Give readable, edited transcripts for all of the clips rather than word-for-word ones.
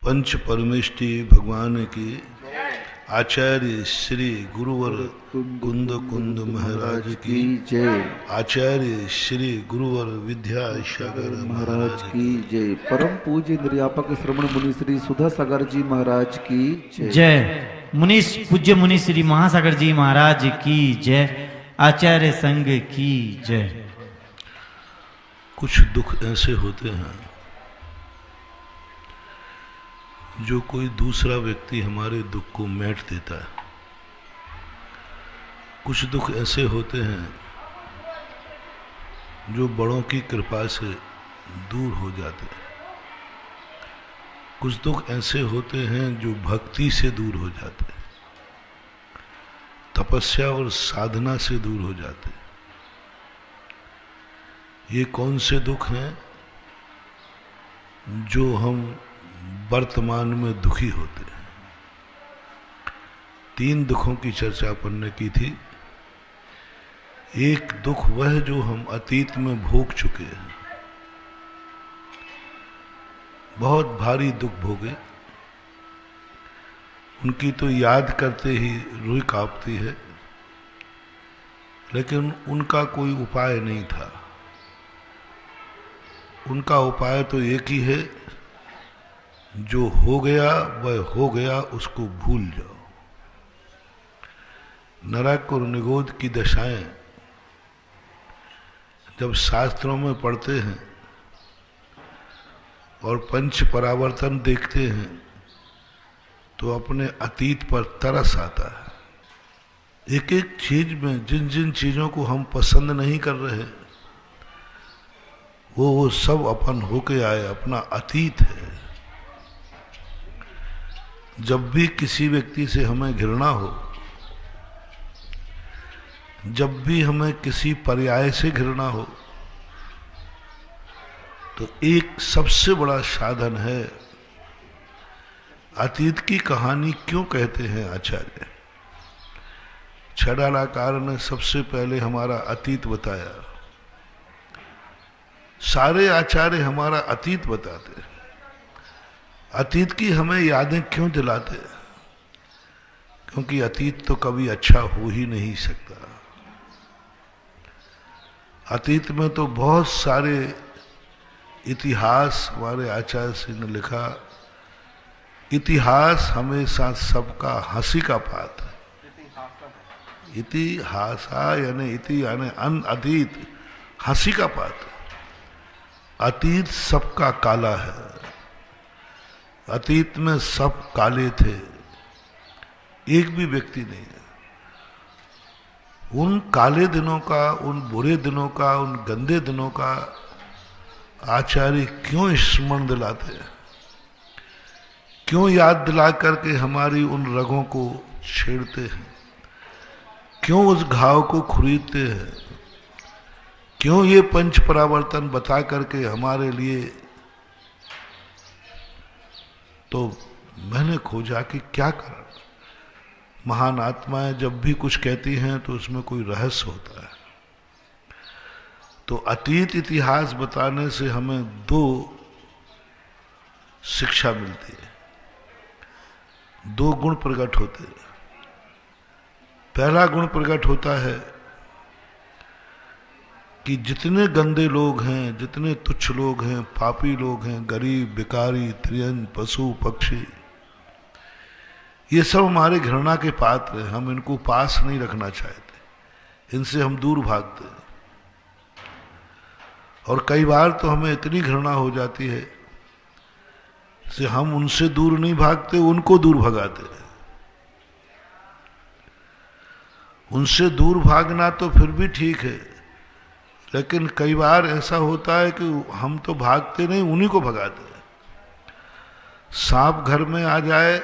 पंच परमेष्टि भगवान की, आचार्य श्री गुरुवर कुंद कुंद महाराज की जय। आचार्य श्री गुरुवर विद्यासागर महाराज की जय। परम पूज्य निर्यापक श्रवण मुनि श्री सुधा सागर जी महाराज की जय। जय। मुनीश पूज्य मुनि श्री महासागर जी महाराज की जय। आचार्य संघ की जय। कुछ दुख ऐसे होते हैं जो कोई दूसरा व्यक्ति हमारे दुख को मेट देता है। कुछ दुख ऐसे होते हैं जो बड़ों की कृपा से दूर हो जाते हैं। कुछ दुख ऐसे होते हैं जो भक्ति से दूर हो जाते हैं, तपस्या और साधना से दूर हो जाते हैं। ये कौन से दुख हैं जो हम वर्तमान में दुखी होते हैं? 3 दुखों की चर्चा अपन ने की थी। एक दुख वह जो हम अतीत में भोग चुके हैं, बहुत भारी दुख भोगे, उनकी तो याद करते ही रूह कांपती है, लेकिन उनका कोई उपाय नहीं था। उनका उपाय तो एक ही है, जो हो गया वह हो गया, उसको भूल जाओ। नरक और निगोद की दशाएं जब शास्त्रों में पढ़ते हैं और पंच परावर्तन देखते हैं तो अपने अतीत पर तरस आता है। एक एक चीज में जिन जिन चीजों को हम पसंद नहीं कर रहे, वो सब अपन होके आए, अपना अतीत है। जब भी किसी व्यक्ति से हमें घृणा हो, जब भी हमें किसी पर्याय से घृणा हो, तो एक सबसे बड़ा साधन है, अतीत की कहानी क्यों कहते हैं आचार्य? छड़ालाकार ने सबसे पहले हमारा अतीत बताया। सारे आचार्य हमारा अतीत बताते। अतीत की हमें यादें क्यों दिलाते? क्योंकि अतीत तो कभी अच्छा हो ही नहीं सकता। अतीत में तो बहुत सारे इतिहास हमारे आचार्य श्री ने लिखा। इतिहास हमेशा सबका हंसी का पात्र है। इतिहासा यानी इति यानी अतीत, हंसी का पात्र। अतीत सबका काला है। अतीत में सब काले थे, एक भी व्यक्ति नहीं है। उन काले दिनों का, उन बुरे दिनों का, उन गंदे दिनों का आचार्य क्यों स्मरण दिलाते हैं? क्यों याद दिला करके हमारी उन रगों को छेड़ते हैं? क्यों उस घाव को खुरीदते हैं? क्यों ये पंच परावर्तन बता करके हमारे लिए? तो मैंने खोजा कि क्या कारण। महान आत्माएं जब भी कुछ कहती हैं तो उसमें कोई रहस्य होता है। तो अतीत इतिहास बताने से हमें 2 शिक्षा मिलती है, 2 गुण प्रकट होते हैं। पहला गुण प्रकट होता है कि जितने गंदे लोग हैं, जितने तुच्छ लोग हैं, पापी लोग हैं, गरीब, भिखारी, त्रियन, पशु, पक्षी, ये सब हमारे घृणा के पात्र हैं। हम इनको पास नहीं रखना चाहते, इनसे हम दूर भागते हैं। और कई बार तो हमें इतनी घृणा हो जाती है कि हम उनसे दूर नहीं भागते, उनको दूर भगाते हैं। उनसे दूर भागना तो फिर भी ठीक है, लेकिन कई बार ऐसा होता है कि हम तो भागते नहीं, उन्हीं को भगाते हैं। सांप घर में आ जाए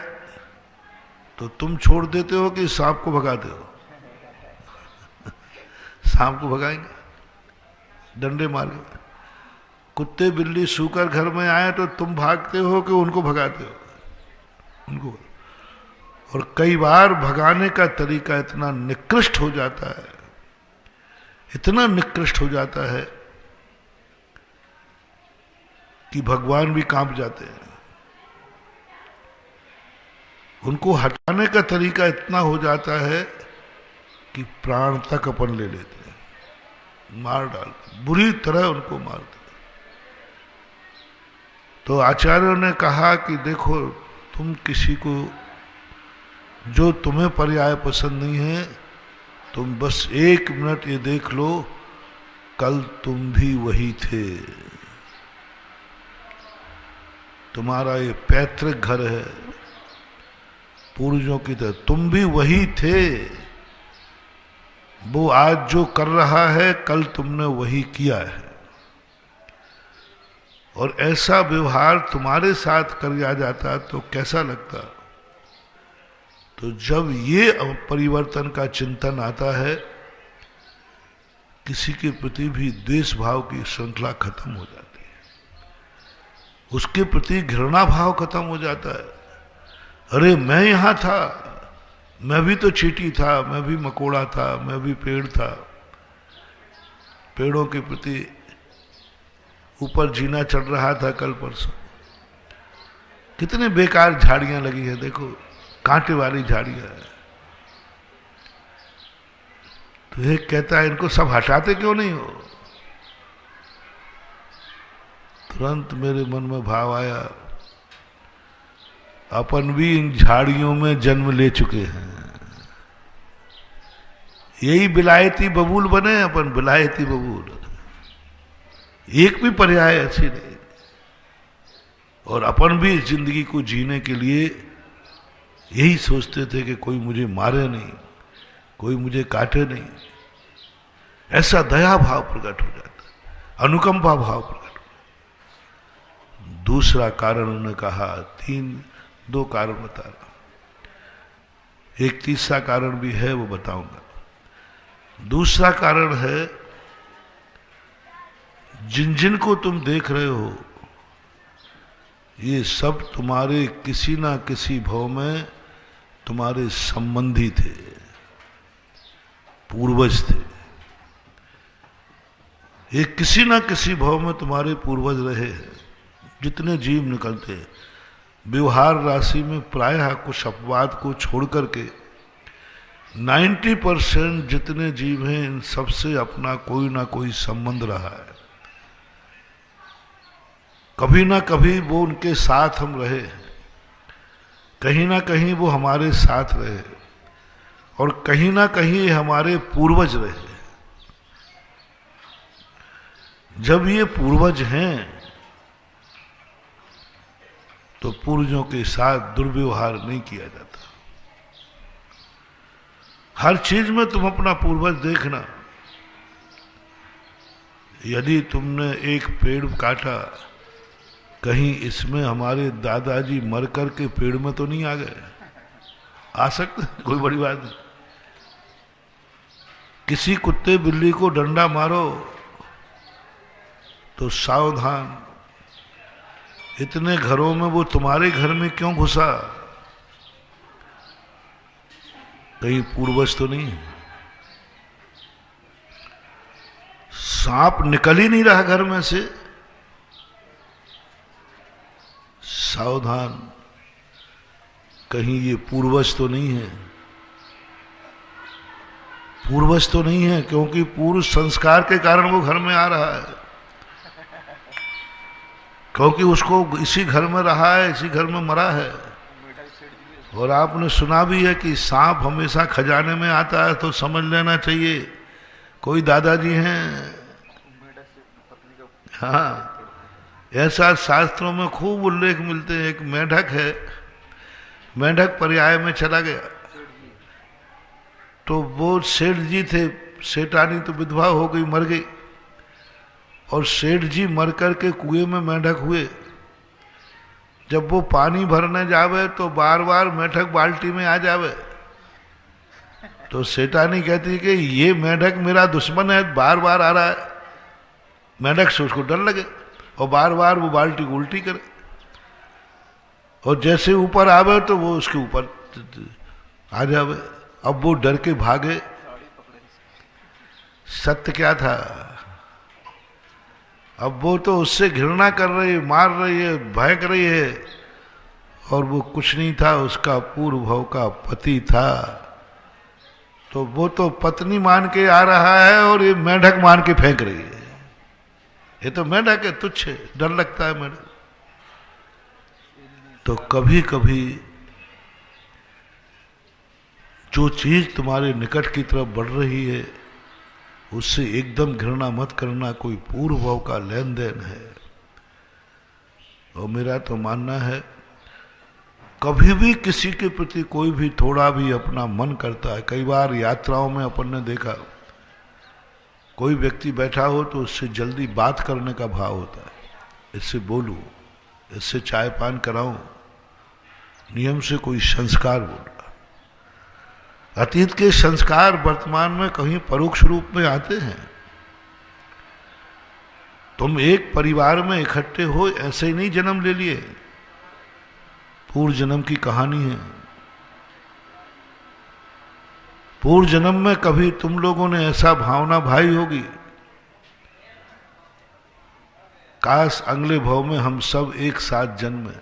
तो तुम छोड़ देते हो कि सांप को भगाते हो? सांप को भगाएंगे डंडे मार के। कुत्ते बिल्ली सूकर घर में आए तो तुम भागते हो कि उनको भगाते हो? उनको। और कई बार भगाने का तरीका इतना निकृष्ट हो जाता है, इतना निकृष्ट हो जाता है कि भगवान भी कांप जाते हैं। उनको हटाने का तरीका इतना हो जाता है कि प्राण तक अपन ले लेते हैं, मार डालते, बुरी तरह उनको मारते। तो आचार्यों ने कहा कि देखो, तुम किसी को जो तुम्हें पर्याय पसंद नहीं है, तुम बस 1 मिनट ये देख लो, कल तुम भी वही थे। तुम्हारा ये पैतृक घर है, पूर्वजों की तरह तुम भी वही थे। वो आज जो कर रहा है, कल तुमने वही किया है। और ऐसा व्यवहार तुम्हारे साथ कर दिया जाता तो कैसा लगता। तो जब ये परिवर्तन का चिंतन आता है, किसी के प्रति भी द्वेष भाव की श्रृंखला खत्म हो जाती है, उसके प्रति घृणा भाव खत्म हो जाता है। अरे मैं यहां था, मैं भी तो चींटी था, मैं भी मकोड़ा था, मैं भी पेड़ था। पेड़ों के प्रति ऊपर जीना चढ़ रहा था कल परसों। कितने बेकार झाड़ियां लगी है, देखो कांटे वाली झाड़ियां है। तो ये कहता है इनको सब हटाते क्यों नहीं हो। तुरंत मेरे मन में भाव आया, अपन भी इन झाड़ियों में जन्म ले चुके हैं। यही विलायती बबूल बने अपन, विलायती बबूल। एक भी पर्याय अच्छी नहीं। और अपन भी इस जिंदगी को जीने के लिए यही सोचते थे कि कोई मुझे मारे नहीं, कोई मुझे काटे नहीं। ऐसा दया भाव प्रकट हो जाता, अनुकंपा भाव प्रकट हो। दूसरा कारण उन्होंने कहा, 2 कारण बता रहा, एक तीसरा कारण भी है, वो बताऊंगा। दूसरा कारण है, जिन जिन को तुम देख रहे हो, ये सब तुम्हारे किसी ना किसी भाव में तुम्हारे संबंधी थे, पूर्वज थे। ये किसी ना किसी भाव में तुम्हारे पूर्वज रहे हैं। जितने जीव निकलते हैं, व्यवहार राशि में प्रायः कुछ अपवाद को छोड़ करके 90% जितने जीव हैं, इन सबसे अपना कोई ना कोई संबंध रहा है। कभी ना कभी वो उनके साथ हम रहे, कहीं ना कहीं वो हमारे साथ रहे, और कहीं ना कहीं हमारे पूर्वज रहे। जब ये पूर्वज हैं तो पूर्वजों के साथ दुर्व्यवहार नहीं किया जाता। हर चीज में तुम अपना पूर्वज देखना। यदि तुमने एक पेड़ काटा, कहीं इसमें हमारे दादाजी मर कर के पेड़ में तो नहीं आ गए? आ सकते, कोई बड़ी बात नहीं। किसी कुत्ते बिल्ली को डंडा मारो तो सावधान, इतने घरों में वो तुम्हारे घर में क्यों घुसा? कहीं पूर्वज तो नहीं है? सांप निकल ही नहीं रहा घर में से, सावधान, कहीं ये पूर्वज तो नहीं है? पूर्वज तो नहीं है, क्योंकि पूर्व संस्कार के कारण वो घर में आ रहा है, क्योंकि उसको इसी घर में रहा है, इसी घर में मरा है। और आपने सुना भी है कि सांप हमेशा खजाने में आता है, तो समझ लेना चाहिए कोई दादाजी हैं। हाँ, ऐसा शास्त्रों में खूब उल्लेख मिलते हैं। एक मेढक है, मेढक पर्याय में चला गया, तो वो सेठ जी थे, सेठानी तो विधवा हो गई, मर गई, और सेठ जी मर कर के कुएं में मेढक हुए। जब वो पानी भरने जावे तो बार बार मेढक बाल्टी में आ जावे, तो सेठानी कहती कि ये मेढक मेरा दुश्मन है, बार बार आ रहा है। मेढक से उसको डर लगे और बार बार वो बाल्टी को उल्टी करे, और जैसे ऊपर आवे तो वो उसके ऊपर आ जावे। अब वो डर के भागे। सत्य क्या था? अब वो तो उससे घृणा कर रही है, मार रही है, भय कर रही है, और वो कुछ नहीं था, उसका पूर्व भव का पति था। तो वो तो पत्नी मान के आ रहा है और ये मेढक मान के फेंक रही है। ये तो मेढक है, तुच्छ है, डर लगता है मेढक। तो कभी कभी जो चीज तुम्हारे निकट की तरफ बढ़ रही है उससे एकदम घृणा मत करना, कोई पूर्व भाव का लेन देन है। और मेरा तो मानना है कभी भी किसी के प्रति कोई भी थोड़ा भी अपना मन करता है। कई बार यात्राओं में अपन ने देखा, कोई व्यक्ति बैठा हो तो उससे जल्दी बात करने का भाव होता है, इससे बोलूं, इससे चाय पान कराऊं, नियम से कोई संस्कार बोल रहा। अतीत के संस्कार वर्तमान में कहीं परोक्ष रूप में आते हैं। तुम एक परिवार में इकट्ठे हो, ऐसे ही नहीं जन्म ले लिए, पूर्व जन्म की कहानी है। पूर्व जन्म में कभी तुम लोगों ने ऐसा भावना भाई होगी, काश अगले भव में हम सब एक साथ जन्मे।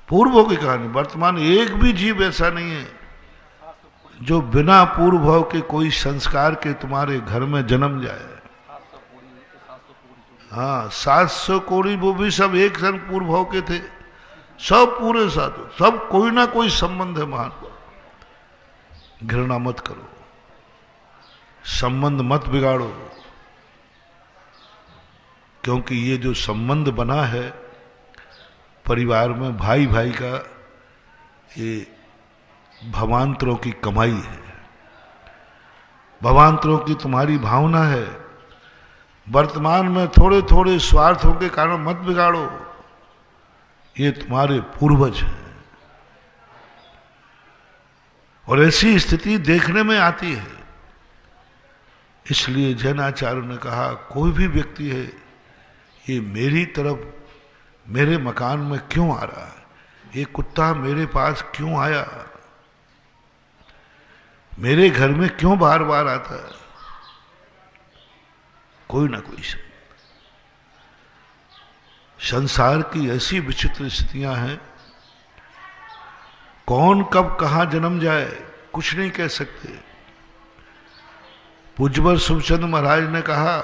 पूर्व की कहानी। वर्तमान एक भी जीव ऐसा नहीं है जो बिना पूर्व भव के कोई संस्कार के तुम्हारे घर में जन्म जाए। हाँ, 700 कोड़ी वो भी सब एक संग पूर्व भव के थे, सब पूरे साथ, सब कोई ना कोई संबंध है महात्मा। घृणा मत करो, संबंध मत बिगाड़ो, क्योंकि ये जो संबंध बना है परिवार में भाई भाई का, ये भवांतरों की कमाई है, भवांतरों की तुम्हारी भावना है। वर्तमान में थोड़े थोड़े स्वार्थों के कारण मत बिगाड़ो, ये तुम्हारे पूर्वज हैं। और ऐसी स्थिति देखने में आती है। इसलिए जैनाचार्य ने कहा, कोई भी व्यक्ति है ये मेरी तरफ, मेरे मकान में क्यों आ रहा है, ये कुत्ता मेरे पास क्यों आया, मेरे घर में क्यों बार बार आता है, कोई ना कोई संसार की ऐसी विचित्र स्थितियां हैं, कौन कब कहां जन्म जाए कुछ नहीं कह सकते। पूज्यवर सुखचंद महाराज ने कहा,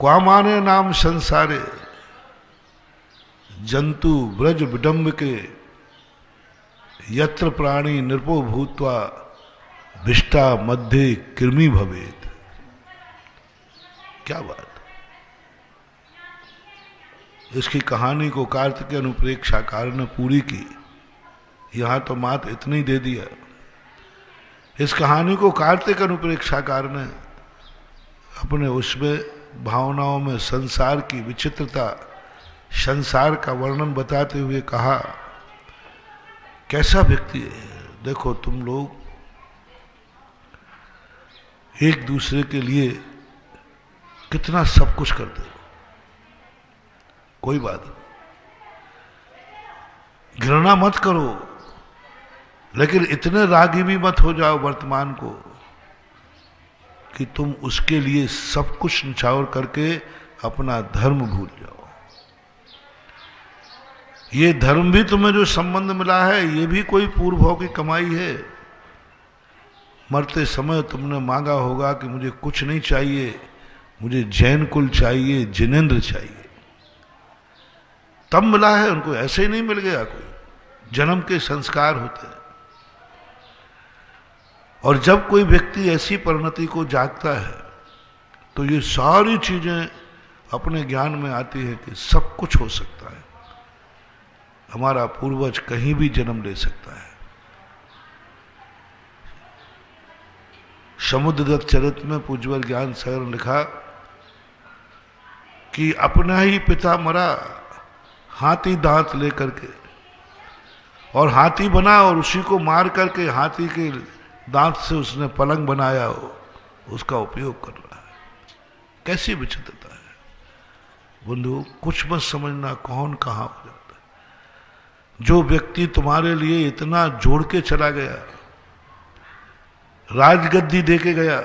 क्वा माने नाम संसारे, जंतु ब्रज विडंब के, यत्र प्राणी नृपो भूत्वा, भिष्टा मध्य कृमि भवेत। क्या बात। इसकी कहानी को कार्तिकेय अनुप्रेक्षाकार ने पूरी की, यहां तो मात इतनी दे दिया। इस कहानी को कार्तिक अनुप्रेक्षाकार ने अपने उसमें भावनाओं में संसार की विचित्रता, संसार का वर्णन बताते हुए कहा, कैसा व्यक्ति है। देखो तुम लोग एक दूसरे के लिए कितना सब कुछ करते हो, कोई बात नहीं, घृणा मत करो, लेकिन इतने रागी भी मत हो जाओ वर्तमान को कि तुम उसके लिए सब कुछ निछावर करके अपना धर्म भूल जाओ। ये धर्म भी तुम्हें जो संबंध मिला है, ये भी कोई पूर्व भाव की कमाई है। मरते समय तुमने मांगा होगा कि मुझे कुछ नहीं चाहिए, मुझे जैन कुल चाहिए, जिनेंद्र चाहिए, तब मिला है उनको, ऐसे ही नहीं मिल गया। कोई जन्म के संस्कार होते हैं। और जब कोई व्यक्ति ऐसी परिणति को जागता है तो ये सारी चीजें अपने ज्ञान में आती है कि सब कुछ हो सकता है, हमारा पूर्वज कहीं भी जन्म ले सकता है। समुद्रदत्त चरित में पूज्यवर ज्ञान सागर ने लिखा कि अपना ही पिता मरा हाथी दांत लेकर के, और हाथी बना और उसी को मार करके हाथी के दांत से उसने पलंग बनाया हो, उसका उपयोग कर रहा है। कैसी विचित्रता है बंधु, कुछ मत समझना कौन कहां हो जाता है। जो व्यक्ति तुम्हारे लिए इतना जोड़ के चला गया, राजगद्दी दे के गया,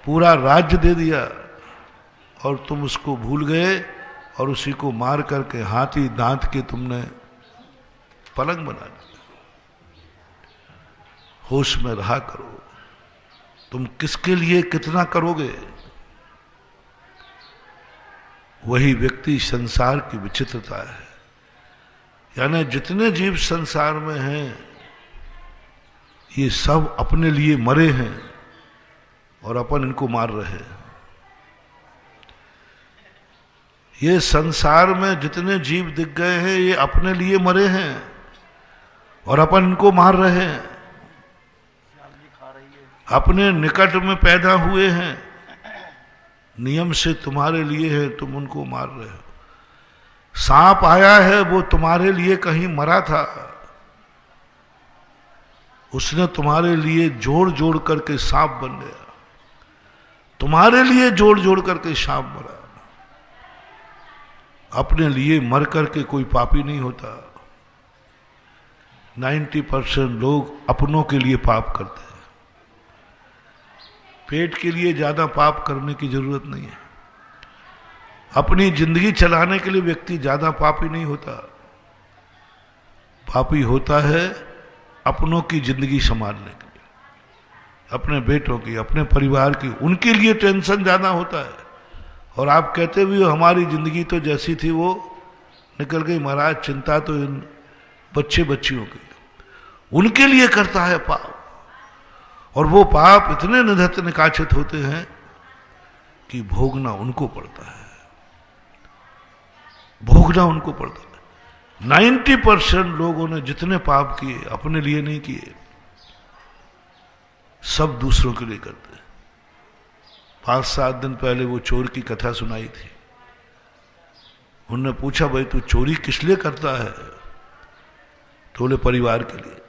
पूरा राज्य दे दिया, और तुम उसको भूल गए और उसी को मार करके हाथी दांत के तुमने पलंग बना दिया। होश में रहा करो। तुम किसके लिए कितना करोगे? वही व्यक्ति संसार की विचित्रता है। यानी जितने जीव संसार में हैं ये सब अपने लिए मरे हैं और अपन इनको मार रहे हैं। ये संसार में जितने जीव दिख गए हैं ये अपने लिए मरे हैं और अपन इनको मार रहे हैं। अपने निकट में पैदा हुए हैं, नियम से तुम्हारे लिए है, तुम उनको मार रहे हो। सांप आया है, वो तुम्हारे लिए कहीं मरा था, उसने तुम्हारे लिए जोड़ जोड़ करके सांप बन गया। तुम्हारे लिए जोड़ जोड़ करके सांप मरा। अपने लिए मर करके कोई पापी नहीं होता। 90% लोग अपनों के लिए पाप करते हैं। पेट के लिए ज्यादा पाप करने की जरूरत नहीं है। अपनी जिंदगी चलाने के लिए व्यक्ति ज्यादा पापी नहीं होता। पापी होता है अपनों की जिंदगी संभालने के लिए, अपने बेटों की, अपने परिवार की, उनके लिए टेंशन ज्यादा होता है। और आप कहते भी हो हमारी जिंदगी तो जैसी थी वो निकल गई महाराज, चिंता तो इन बच्चे बच्चियों की। उनके लिए करता है पाप, और वो पाप इतने निधत्त निकाचित होते हैं कि भोगना उनको पड़ता है। भोगना उनको पड़ता है। 90% लोगों ने जितने पाप किए अपने लिए नहीं किए, सब दूसरों के लिए करते हैं। 5-7 दिन पहले वो चोर की कथा सुनाई थी। उन्होंने पूछा भाई तू चोरी किस लिए करता है? तो बोले परिवार के लिए।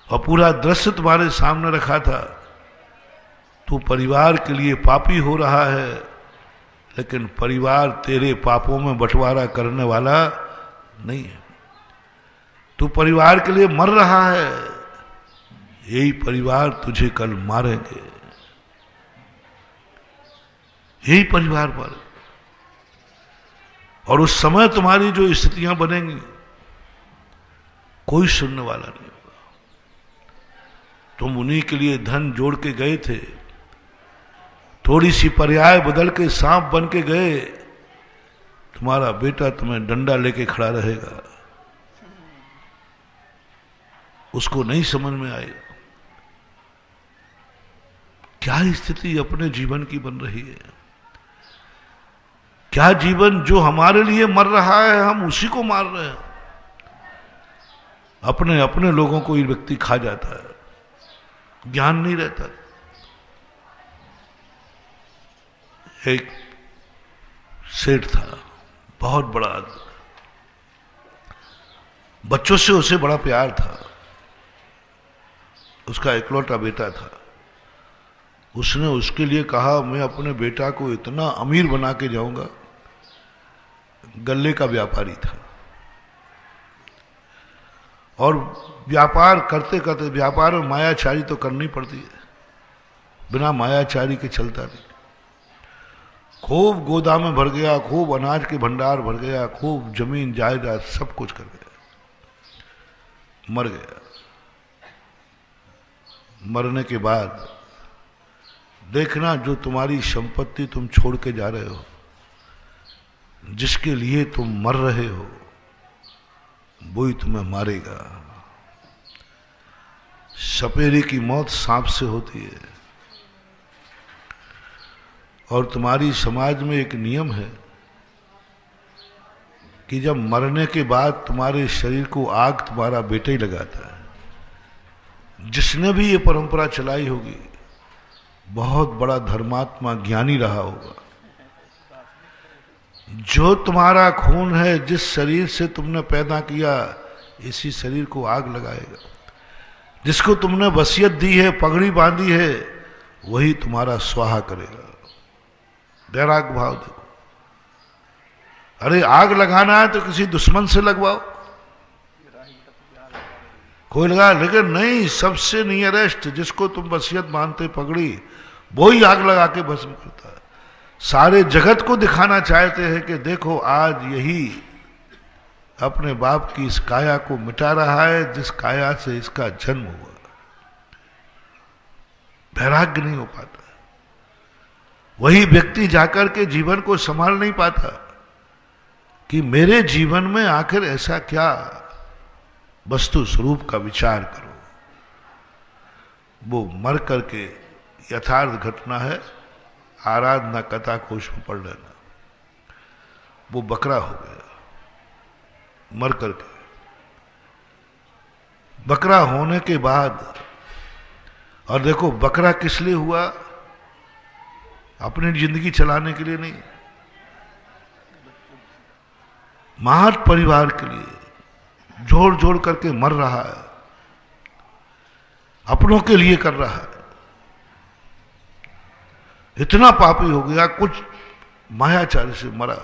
और पूरा दृश्य तुम्हारे सामने रखा था। तू परिवार के लिए पापी हो रहा है, लेकिन परिवार तेरे पापों में बंटवारा करने वाला नहीं है। तू परिवार के लिए मर रहा है, यही परिवार तुझे कल मारेंगे। यही परिवार मारेंगे। और उस समय तुम्हारी जो स्थितियां बनेंगी कोई सुनने वाला नहीं होगा। तुम उन्हीं के लिए धन जोड़ के गए थे, थोड़ी सी पर्याय बदल के सांप बन के गए, तुम्हारा बेटा तुम्हें डंडा लेके खड़ा रहेगा। उसको नहीं समझ में आएगा क्या स्थिति अपने जीवन की बन रही है। क्या जीवन जो हमारे लिए मर रहा है हम उसी को मार रहे हैं। अपने अपने लोगों को ये व्यक्ति खा जाता है, ज्ञान नहीं रहता। एक सेठ था, बहुत बड़ा आदमी, बच्चों से उसे बड़ा प्यार था। उसका इकलौता बेटा था। उसने उसके लिए कहा मैं अपने बेटा को इतना अमीर बना के जाऊंगा। गल्ले का व्यापारी था और व्यापार करते करते, व्यापार में मायाचारी तो करनी पड़ती है, बिना मायाचारी के चलता नहीं। खूब गोदाम में भर गया, खूब अनाज के भंडार भर गया, खूब जमीन जायदाद सब कुछ कर गया, मर गया। मरने के बाद देखना जो तुम्हारी संपत्ति तुम छोड़ के जा रहे हो, जिसके लिए तुम मर रहे हो, वो ही तुम्हें मारेगा। सपेरे की मौत सांप से होती है। और तुम्हारी समाज में एक नियम है कि जब मरने के बाद तुम्हारे शरीर को आग तुम्हारा बेटा ही लगाता है। जिसने भी ये परंपरा चलाई होगी बहुत बड़ा धर्मात्मा ज्ञानी रहा होगा। जो तुम्हारा खून है, जिस शरीर से तुमने पैदा किया, इसी शरीर को आग लगाएगा। जिसको तुमने वसीयत दी है, पगड़ी बांधी है, वही तुम्हारा स्वाहा करेगा। वैराग भाव देखो। अरे आग लगाना है तो किसी दुश्मन से लगवाओ, कोई लगा, लेकिन नहीं, सबसे नियरेस्ट जिसको तुम वसीयत मानते पगड़ी, वो ही आग लगा के भस्म करता है। सारे जगत को दिखाना चाहते हैं कि देखो आज यही अपने बाप की इस काया को मिटा रहा है जिस काया से इसका जन्म हुआ। वैराग्य नहीं हो पाता। वही व्यक्ति जाकर के जीवन को संभाल नहीं पाता कि मेरे जीवन में आखिर ऐसा क्या वस्तु स्वरूप का विचार करो। वो मर करके यथार्थ घटना है, आराधना कथा कोश में पढ़ लेना। वो बकरा हो गया मर करके। बकरा होने के बाद, और देखो बकरा किस लिए हुआ? अपनी जिंदगी चलाने के लिए नहीं, महत परिवार के लिए जोड़ जोड़ करके मर रहा है, अपनों के लिए कर रहा है। इतना पापी हो गया, कुछ मायाचारी से मरा,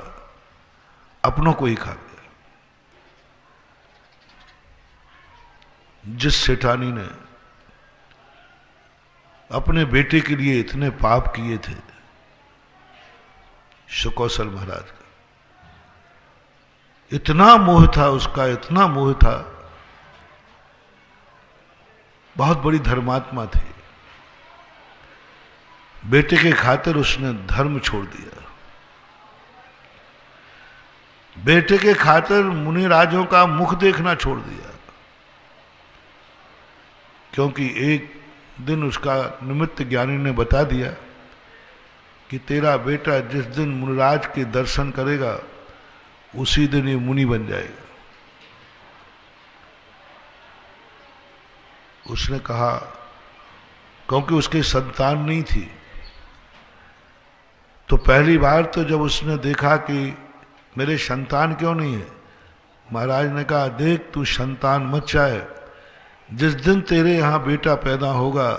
अपनों को ही खा गया। जिस सेठानी ने अपने बेटे के लिए इतने पाप किए थे, सुकौशल महाराज का इतना मोह था, उसका इतना मोह था। बहुत बड़ी धर्मात्मा थी, बेटे के खातिर उसने धर्म छोड़ दिया। बेटे के खातिर मुनि राजों का मुख देखना छोड़ दिया, क्योंकि एक दिन उसका निमित्त ज्ञानी ने बता दिया कि तेरा बेटा जिस दिन मुनिराज के दर्शन करेगा उसी दिन ये मुनि बन जाएगा। उसने कहा, क्योंकि उसकी संतान नहीं थी, तो पहली बार तो जब उसने देखा कि मेरे संतान क्यों नहीं है, महाराज ने कहा देख तू संतान मत चाहे, जिस दिन तेरे यहां बेटा पैदा होगा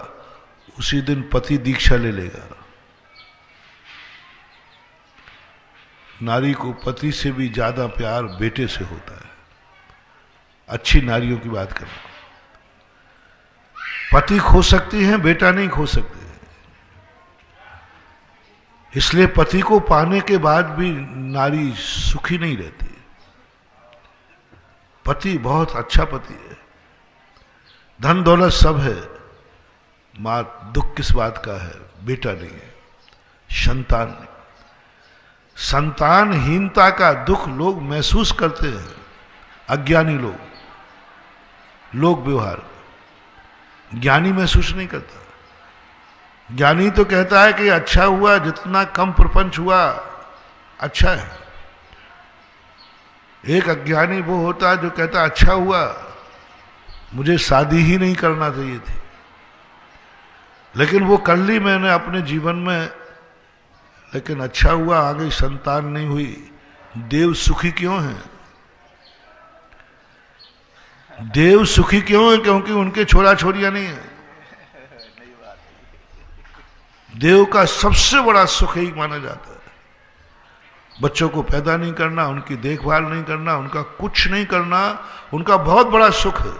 उसी दिन पति दीक्षा ले लेगा। नारी को पति से भी ज्यादा प्यार बेटे से होता है। अच्छी नारियों की बात करना, पति खो सकती हैं, बेटा नहीं खो सकते। इसलिए पति को पाने के बाद भी नारी सुखी नहीं रहती। पति बहुत अच्छा पति है, धन दौलत सब है, मां दुख किस बात का है? बेटा नहीं है, संतान नहीं। संतानहीनता का दुख लोग महसूस करते हैं, अज्ञानी लोग व्यवहार, ज्ञानी महसूस नहीं करता। ज्ञानी तो कहता है कि अच्छा हुआ, जितना कम प्रपंच हुआ अच्छा है। एक अज्ञानी वो होता है जो कहता अच्छा हुआ, मुझे शादी ही नहीं करना चाहिए थी, लेकिन वो कर ली मैंने अपने जीवन में, लेकिन अच्छा हुआ आगे संतान नहीं हुई। देव सुखी क्यों हैं? देव सुखी क्यों है? क्योंकि उनके छोरा छोरियां नहीं है। देव का सबसे बड़ा सुख ही माना जाता है बच्चों को पैदा नहीं करना, उनकी देखभाल नहीं करना, उनका कुछ नहीं करना, उनका बहुत बड़ा सुख है।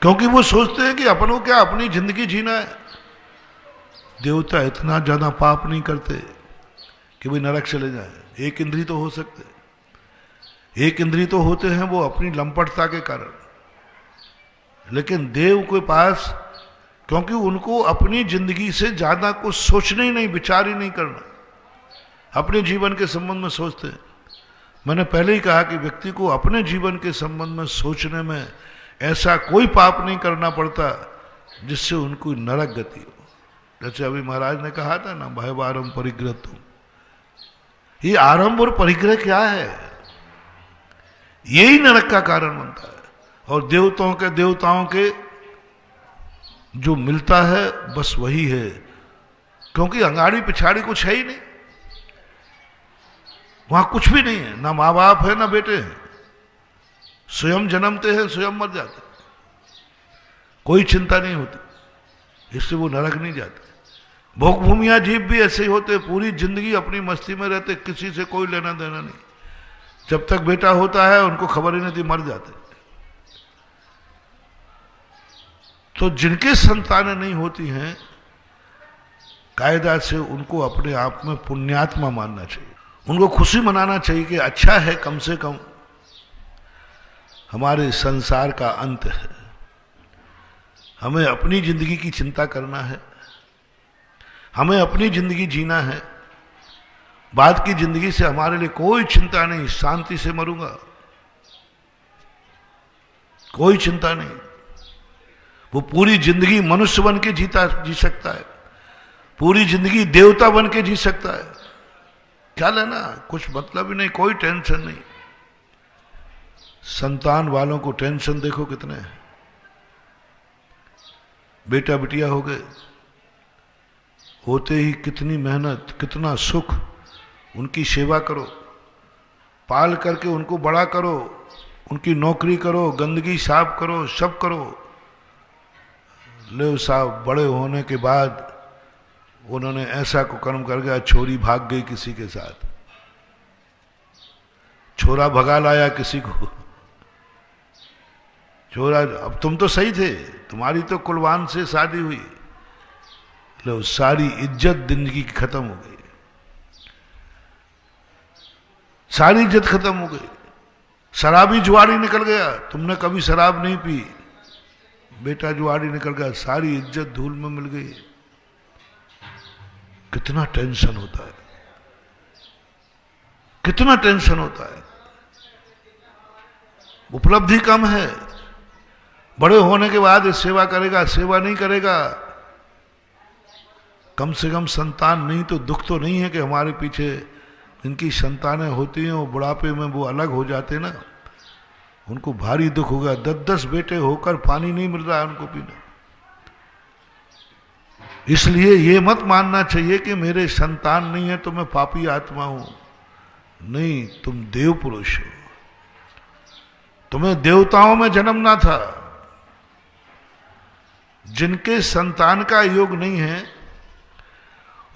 क्योंकि वो सोचते हैं कि अपन को क्या अपनी जिंदगी जीना है। देवता इतना ज्यादा पाप नहीं करते कि भाई नरक चले जाए। एक इंद्री तो हो सकते, एक इंद्री तो होते हैं वो अपनी लंपटता के कारण, लेकिन देव के पास, क्योंकि उनको अपनी जिंदगी से ज्यादा कुछ सोचना ही नहीं, विचार ही नहीं करना, अपने जीवन के संबंध में सोचते हैं। मैंने पहले ही कहा कि व्यक्ति को अपने जीवन के संबंध में सोचने में ऐसा कोई पाप नहीं करना पड़ता जिससे उनको नरक गति हो। जैसे अभी महाराज ने कहा था ना, भय आरंभ परिग्रह तुम। ये आरंभ और परिग्रह क्या है? यही नरक का कारण बनता है। और देवताओं के जो मिलता है बस वही है, क्योंकि अंगाड़ी पिछाड़ी कुछ है ही नहीं, वहां कुछ भी नहीं है, ना माँ बाप है ना बेटे हैं, स्वयं जन्मते हैं स्वयं मर जाते, कोई चिंता नहीं होती, इससे वो नरक नहीं जाते। भोग भूमिया जीव भी ऐसे ही होते, पूरी जिंदगी अपनी मस्ती में रहते, किसी से कोई लेना देना नहीं। जब तक बेटा होता है उनको खबर ही नहीं थी, मर जाते। तो जिनके संतानें नहीं होती हैं कायदा से उनको अपने आप में पुण्यात्मा मानना चाहिए, उनको खुशी मनाना चाहिए कि अच्छा है, कम से कम हमारे संसार का अंत है, हमें अपनी जिंदगी की चिंता करना है, हमें अपनी जिंदगी जीना है, बाद की जिंदगी से हमारे लिए कोई चिंता नहीं, शांति से मरूंगा, कोई चिंता नहीं। वो पूरी जिंदगी मनुष्य बन के जी सकता है, पूरी जिंदगी देवता बन के जी सकता है, क्या लेना, कुछ मतलब ही नहीं, कोई टेंशन नहीं। संतान वालों को टेंशन देखो कितने हैं, बेटा बिटिया हो गए, होते ही कितनी मेहनत, कितना सुख, उनकी सेवा करो, पाल करके उनको बड़ा करो, उनकी नौकरी करो, गंदगी साफ करो, सब करो। ले साहब बड़े होने के बाद उन्होंने ऐसा कुकर्म कर गया, छोरी भाग गई किसी के साथ, छोरा भगा लाया किसी को, छोरा, अब तुम तो सही थे, तुम्हारी तो कुलवान से शादी हुई, लो सारी इज्जत जिंदगी की खत्म हो गई, सारी इज्जत खत्म हो गई। शराबी जुआरी निकल गया, तुमने कभी शराब नहीं पी, बेटा जुआरी निकल गया, सारी इज्जत धूल में मिल गई। कितना टेंशन होता है, कितना टेंशन होता है, उपलब्धि कम है। बड़े होने के बाद सेवा करेगा, सेवा नहीं करेगा, कम से कम संतान नहीं तो दुख तो नहीं है कि हमारे पीछे इनकी संतानें होती हैं और बुढ़ापे में वो अलग हो जाते ना, उनको भारी दुख होगा। 10-10 बेटे होकर पानी नहीं मिल रहा है उनको पीने। इसलिए ये मत मानना चाहिए कि मेरे संतान नहीं है तो मैं पापी आत्मा हूं, नहीं, तुम देव पुरुष हो, तुम्हें देवताओं में जन्मना था। जिनके संतान का योग नहीं है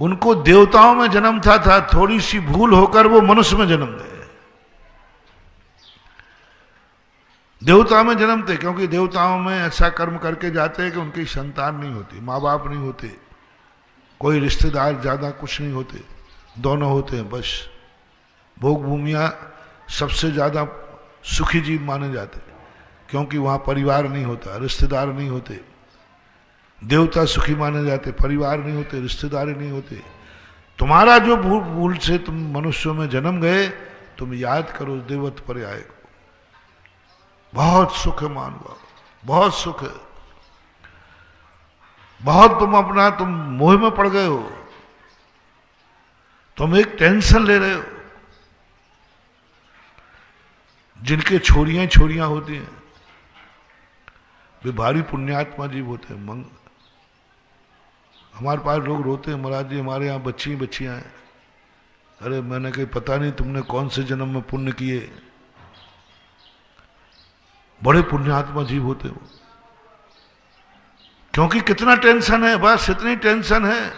उनको देवताओं में जन्म था, थोड़ी सी भूल होकर वो मनुष्य में जन्म गए। देवता में जन्मते क्योंकि देवताओं में ऐसा कर्म करके जाते हैं कि उनकी संतान नहीं होती, माँ बाप नहीं होते, कोई रिश्तेदार ज्यादा कुछ नहीं होते, दोनों होते हैं बस। भोग भूमिया सबसे ज्यादा सुखी जीव माने जाते क्योंकि वहां परिवार नहीं होता, रिश्तेदार नहीं होते। देवता सुखी माने जाते, परिवार नहीं होते, रिश्तेदार नहीं होते। तुम्हारा जो भूल से तुम मनुष्यों में जन्म गए, तुम याद करो देवत्व पर्याय को। बहुत सुख है मानवा, बहुत सुख है, बहुत तुम मोह में पड़ गए हो, तुम एक टेंशन ले रहे हो। जिनके छोरियां होती हैं वे भारी पुण्यात्मा जीव होते हैं। हमारे पास लोग रोते हैं, महाराज जी हमारे यहाँ बच्चियां हैं। अरे मैंने कही पता नहीं तुमने कौन से जन्म में पुण्य किए, बड़े पुण्यात्मा जीव होते हो। क्योंकि कितना टेंशन है, बस इतनी टेंशन है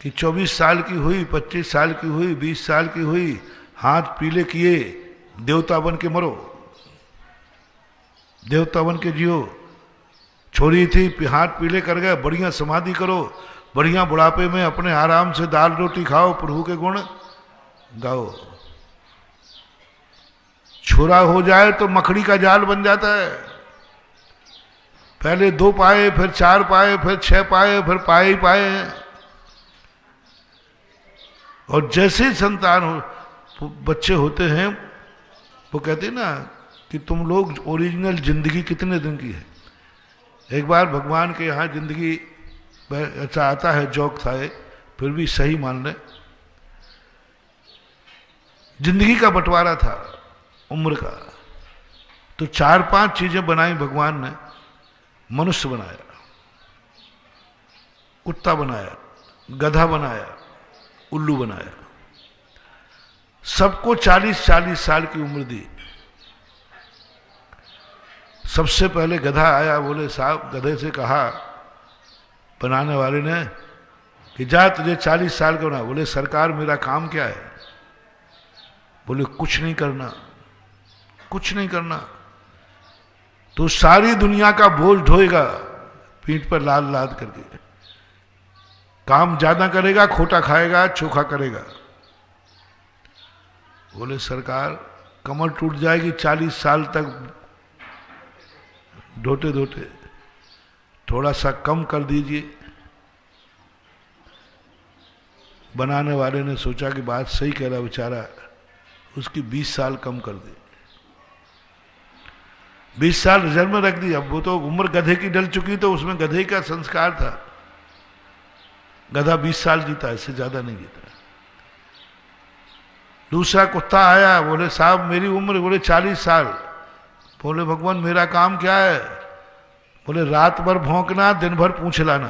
कि 24 साल की हुई, 25 साल की हुई, 20 साल की हुई, हाथ पीले किए, देवता बन के मरो, देवता बन के जियो। छोरी थी हाथ पीले कर गए, बढ़िया समाधि करो, बढ़िया बुढ़ापे में अपने आराम से दाल रोटी खाओ, प्रभु के गुण गाओ। छोरा हो जाए तो मकड़ी का जाल बन जाता है। पहले 2 पाए, फिर 4 पाए, फिर 6 पाए, फिर पाए ही पाए हैं। और जैसे संतान हो, बच्चे होते हैं, वो कहते हैं ना कि तुम लोग ओरिजिनल जिंदगी कितने दिन की है। एक बार भगवान के यहाँ जिंदगी ऐसा आता है, जोक था ये, फिर भी सही मान लें। जिंदगी का बंटवारा था उम्र का, तो 4-5 चीजें बनाई भगवान ने। मनुष्य बनाया, कुत्ता बनाया, गधा बनाया, उल्लू बनाया, सबको 40-40 साल की उम्र दी। सबसे पहले गधा आया, बोले साहब, गधे से कहा बनाने वाले ने कि जा तुझे 40 साल का होना। बोले सरकार मेरा काम क्या है? बोले कुछ नहीं करना, कुछ नहीं करना, तो सारी दुनिया का बोझ ढोएगा पीठ पर लाद लाद करके। काम ज्यादा करेगा, खोटा खाएगा, चोखा करेगा। बोले सरकार कमर टूट जाएगी 40 साल तक ढोते ढोते, थोड़ा सा कम कर दीजिए। बनाने वाले ने सोचा कि बात सही कह रहा बेचारा, उसकी 20 साल कम कर दी, 20 साल रिजर्व में रख दी। अब वो तो उम्र गधे की डल चुकी, तो उसमें गधे का संस्कार था। गधा 20 साल जीता, इससे ज्यादा नहीं जीता। दूसरा कुत्ता आया, बोले साहब मेरी उम्र, बोले 40 साल। बोले भगवान मेरा काम क्या है? बोले रात भर भौंकना, दिन भर पूंछ लाना,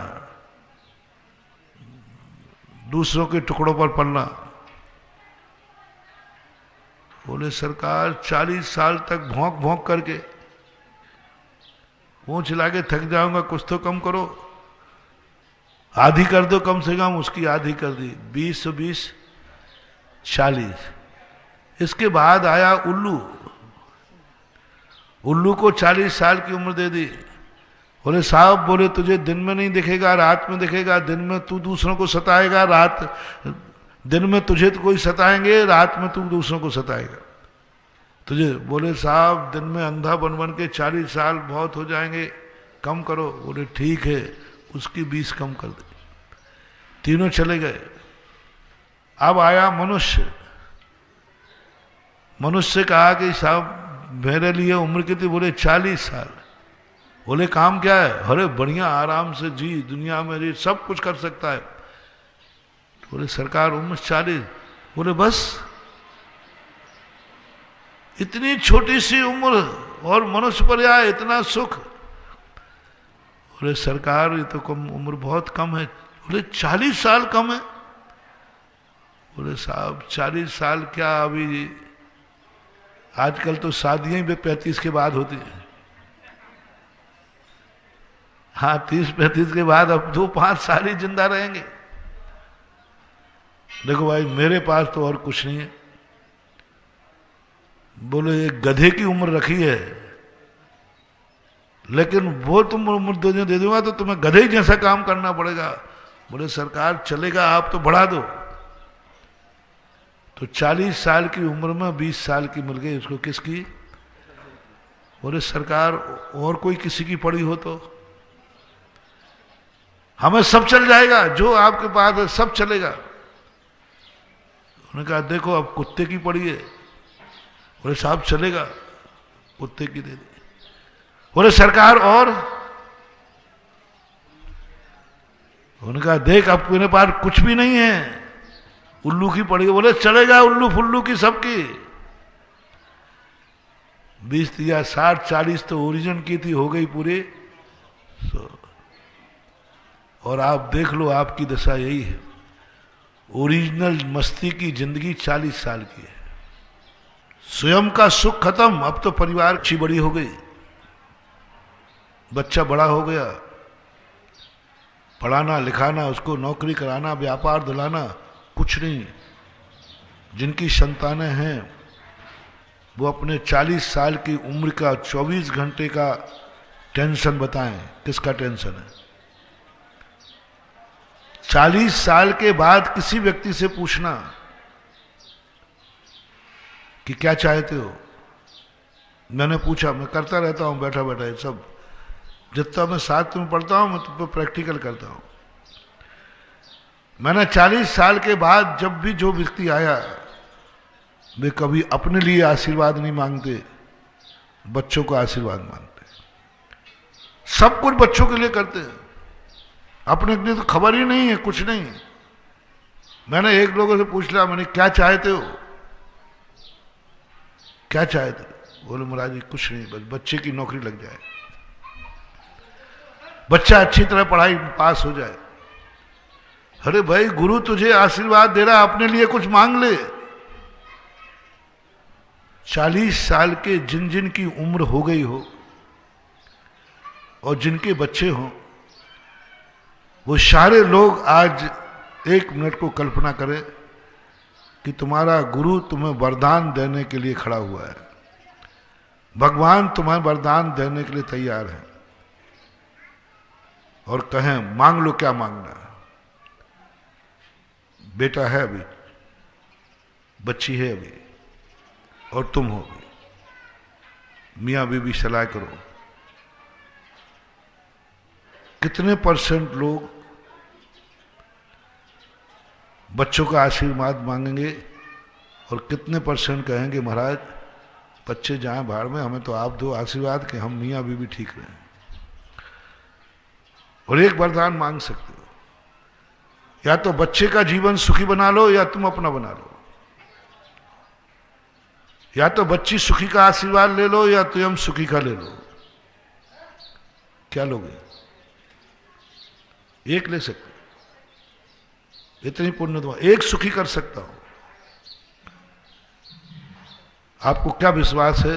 दूसरों के टुकड़ों पर पड़ना। बोले सरकार 40 साल तक भौंक भौंक करके पूंछ ला के थक जाऊंगा, कुछ तो कम करो, आधी कर दो कम से कम। उसकी आधी कर दी, 20 से 20 40। इसके बाद आया उल्लू, उल्लू को 40 साल की उम्र दे दी। बोले साहब, बोले तुझे दिन में नहीं दिखेगा, रात में दिखेगा। दिन में तू दूसरों को सताएगा, दिन में तुझे तो कोई सताएंगे, रात में तू दूसरों को सताएगा तुझे। बोले साहब दिन में अंधा बन बन के 40 साल बहुत हो जाएंगे, कम करो। बोले ठीक है, उसकी 20 कम कर दे। तीनों चले गए। अब आया मनुष्य। मनुष्य कहा कि साहब मेरे लिए उम्र कितनी? बोले 40 साल। बोले काम क्या है? अरे बढ़िया आराम से जी, दुनिया में जी सब कुछ कर सकता है। बोले सरकार उम्र 40। बोले बस इतनी छोटी सी उम्र और मनुष्य पर आए इतना सुख? बोले सरकार ये तो कम उम्र, बहुत कम है। बोले 40 साल कम है? बोले साहब 40 साल क्या, अभी आजकल तो शादियां भी 35 के बाद होती है। हाँ 30-35 के बाद अब 2-5 साल ही जिंदा रहेंगे। देखो भाई मेरे पास तो और कुछ नहीं है। बोले एक गधे की उम्र रखी है, लेकिन वो तुम उम्र दे दूंगा तो तुम्हें गधे जैसा काम करना पड़ेगा। बोले सरकार चलेगा, आप तो बढ़ा दो। तो 40 साल की उम्र में 20 साल की मिल गई उसको। किसकी? बोले सरकार और कोई किसी की पड़ी हो तो हमें सब चल जाएगा, जो आपके पास है सब चलेगा। उन्होंने कहा देखो अब कुत्ते की पड़ी है। बोले साहब चलेगा, कुत्ते की दे दी। बोले सरकार और? उन्होंने कहा देख अब मेरे पास कुछ भी नहीं है, उल्लू की पड़ी है। बोले चलेगा, उल्लू फुल्लू की सबकी। 20 या 60-40 तो ओरिजिन की थी, हो गई पूरी। और आप देख लो आपकी दशा यही है। ओरिजिनल मस्ती की जिंदगी 40 साल की है। स्वयं का सुख खत्म, अब तो परिवार अच्छी बड़ी हो गई, बच्चा बड़ा हो गया, पढ़ाना लिखाना, उसको नौकरी कराना, व्यापार दिलाना, कुछ नहीं। जिनकी संतानें हैं वो अपने 40 साल की उम्र का 24 घंटे का टेंशन बताएं, किसका टेंशन है? 40 साल के बाद किसी व्यक्ति से पूछना कि क्या चाहते हो। मैंने पूछा, मैं करता रहता हूं बैठा बैठा ये सब, जितना मैं साथ में पढ़ता हूं मैं तो प्रैक्टिकल करता हूं। मैंने 40 साल के बाद जब भी जो व्यक्ति आया, वे कभी अपने लिए आशीर्वाद नहीं मांगते, बच्चों का आशीर्वाद मांगते। सब कुछ बच्चों के लिए करते हैं, अपने लिए तो खबर ही नहीं है, कुछ नहीं। मैंने एक लोगों से पूछ लिया, मैंने क्या चाहते हो, क्या चाहते? बोले महाराज जी कुछ नहीं, बस बच्चे की नौकरी लग जाए, बच्चा अच्छी तरह पढ़ाई पास हो जाए। अरे भाई गुरु तुझे आशीर्वाद दे रहा, अपने लिए कुछ मांग ले। 40 साल के जिन जिन की उम्र हो गई हो और जिनके बच्चे हों, वो सारे लोग आज 1 मिनट को कल्पना करें कि तुम्हारा गुरु तुम्हें वरदान देने के लिए खड़ा हुआ है, भगवान तुम्हें वरदान देने के लिए तैयार है, और कहें मांग लो क्या मांगना है। बेटा है अभी, बच्ची है अभी, और तुम होगी। मियाँ बीवी सलाह करो, कितने % लोग बच्चों का आशीर्वाद मांगेंगे और कितने % कहेंगे महाराज बच्चे जाएं बाहर में, हमें तो आप दो आशीर्वाद कि हम मियाँ बीवी ठीक रहें। और एक वरदान मांग सकते हो, या तो बच्चे का जीवन सुखी बना लो या तुम अपना बना लो, या तो बच्ची सुखी का आशीर्वाद ले लो या तुम सुखी का ले लो। क्या लोगे? एक ले सकते, इतनी पुण्य दुआ, एक सुखी कर सकता हूं। आपको क्या विश्वास है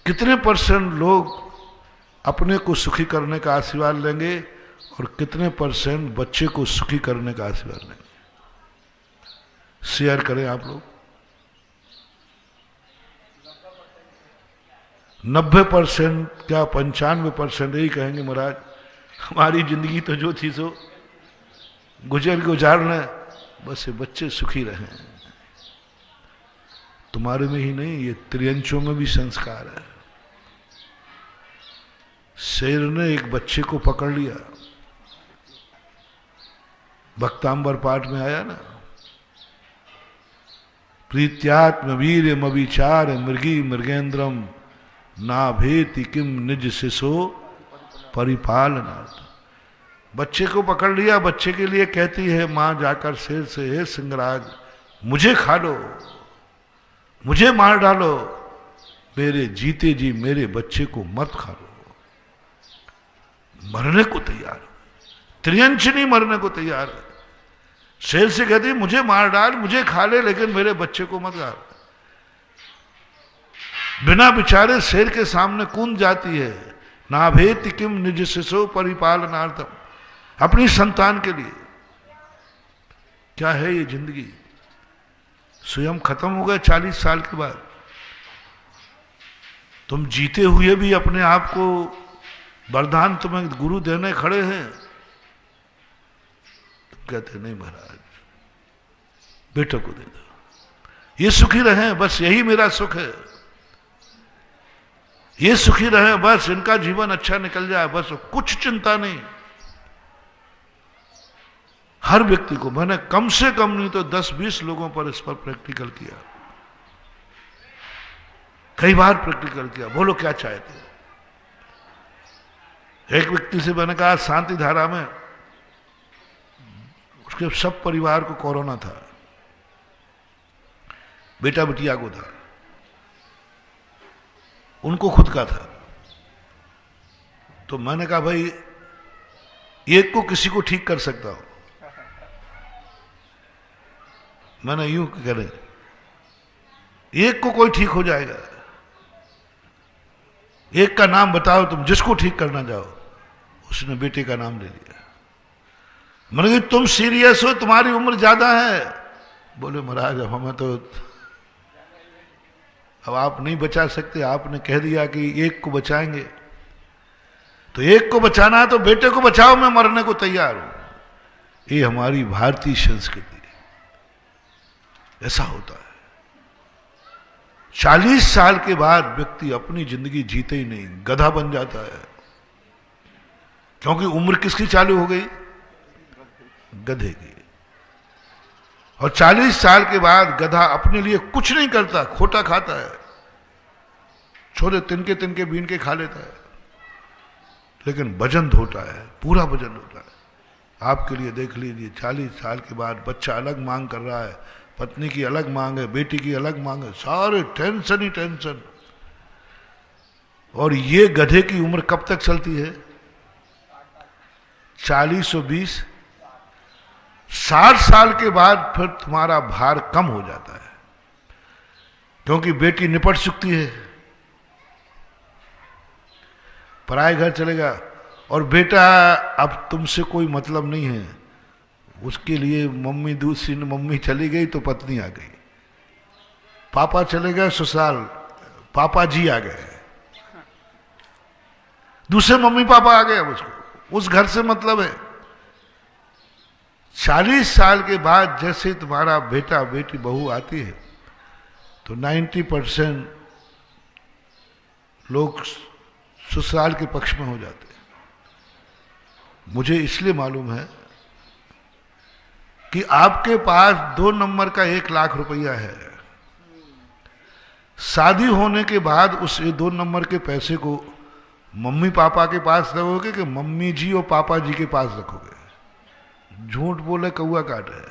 कितने % लोग अपने को सुखी करने का आशीर्वाद लेंगे और कितने % बच्चे को सुखी करने का आशीर्वाद लेंगे? शेयर करें आप लोग। 90% क्या 95% यही कहेंगे महाराज हमारी जिंदगी तो जो थी सो गुजारना, बस ये बच्चे सुखी रहें। तुम्हारे में ही नहीं, ये त्रियंचों में भी संस्कार है। शेर ने एक बच्चे को पकड़ लिया, भक्तांबर पाठ में आया ना, प्रीत्यात्म वीर मविचार मृगी मृगेंद्रम ना भेति किम निज शिशो परिपालनार्थ। बच्चे को पकड़ लिया, बच्चे के लिए कहती है मां जाकर शेर से, हे सिंहराज मुझे खा लो, मुझे मार डालो, मेरे जीते जी मेरे बच्चे को मत खा लो। मरने को तैयार, त्रियंचनी मरने को तैयार है। शेर से कहती है मुझे मार डाल, मुझे खा ले, लेकिन मेरे बच्चे को मत मार। बिना विचारे शेर के सामने कूद जाती है। नाभेति किम निज शिशो परिपालनार्थम, अपनी संतान के लिए। क्या है ये जिंदगी? स्वयं खत्म हो गए 40 साल के बाद। तुम जीते हुए भी अपने आप को वरदान तुम्हें गुरु देने खड़े हैं, तुम कहते नहीं महाराज बेटे को दे दो, ये सुखी रहे, बस यही मेरा सुख है, ये सुखी रहे, बस इनका जीवन अच्छा निकल जाए, बस कुछ चिंता नहीं। हर व्यक्ति को मैंने कम से कम नहीं तो 10-20 लोगों पर इस पर प्रैक्टिकल किया, कई बार प्रैक्टिकल किया। बोलो क्या चाहते हो? एक व्यक्ति से मैंने कहा शांति धारा में उसके सब परिवार को कोरोना था, बेटा बिटिया को था, उनको खुद का था। तो मैंने कहा भाई एक को किसी को ठीक कर सकता हूं, मैंने यूं करें एक को कोई ठीक हो जाएगा, एक का नाम बताओ तुम जिसको ठीक करना चाहो। उसने बेटे का नाम ले लिया। मैंने कहा तुम सीरियस हो, तुम्हारी उम्र ज्यादा है? बोले महाराज अब हमें तो अब आप नहीं बचा सकते, आपने कह दिया कि एक को बचाएंगे, तो एक को बचाना है तो बेटे को बचाओ, मैं मरने को तैयार हूं। ये हमारी भारतीय संस्कृति है, ऐसा होता है। 40 साल के बाद व्यक्ति अपनी जिंदगी जीते ही नहीं, गधा बन जाता है। क्योंकि उम्र किसकी चालू हो गई? गधे की। और 40 साल के बाद गधा अपने लिए कुछ नहीं करता, खोटा खाता है, छोटे तिनके तिनके बीन के खा लेता है, लेकिन वजन ढोता है, पूरा वजन ढोता है। आपके लिए देख लीजिए 40 साल के बाद बच्चा अलग मांग कर रहा है, पत्नी की अलग मांग है, बेटी की अलग मांग है, सारे टेंशन ही टेंशन। और ये गधे की उम्र कब तक चलती है? 40 और 20 60 साल के बाद फिर तुम्हारा भार कम हो जाता है, क्योंकि बेटी निपट चुकती है, पराए घर चलेगा, और बेटा अब तुमसे कोई मतलब नहीं है, उसके लिए मम्मी दूसरी मम्मी चली गई तो पत्नी आ गई, पापा चले गए ससुराल, पापा जी आ गए, दूसरे मम्मी पापा आ गए, उसको उस घर से मतलब है। 40 साल के बाद जैसे तुम्हारा बेटा बेटी बहू आती है तो 90% लोग ससुराल के पक्ष में हो जाते हैं। मुझे इसलिए मालूम है कि आपके पास 2 नंबर का 1 लाख रुपया है। शादी होने के बाद उस 2 नंबर के पैसे को मम्मी पापा के पास रखोगे कि मम्मी जी और पापा जी के पास रखोगे? झूठ बोले कौआ काटे।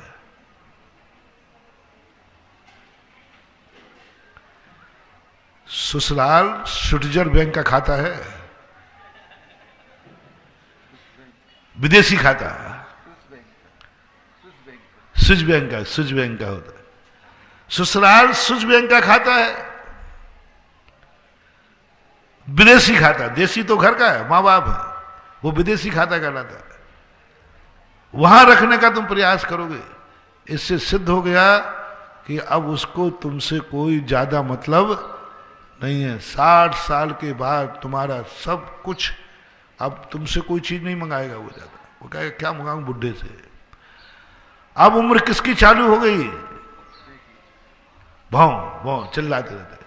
ससुराल स्विट्जर बैंक का खाता है, विदेशी खाता है, स्विस बैंक का होता है। ससुराल स्विस बैंक का खाता है, विदेशी खाता। देशी तो घर का है, माँ बाप है, वो विदेशी खाता कहलाता है। वहां रखने का तुम प्रयास करोगे, इससे सिद्ध हो गया कि अब उसको तुमसे कोई ज्यादा मतलब नहीं है। 60 साल के बाद तुम्हारा सब कुछ, अब तुमसे कोई चीज नहीं मंगाएगा वो ज्यादा। वो कहेगा क्या मंगाऊं बुढ़े से। अब उम्र किसकी चालू हो गई? भाव भाव चिल्लाते रहते।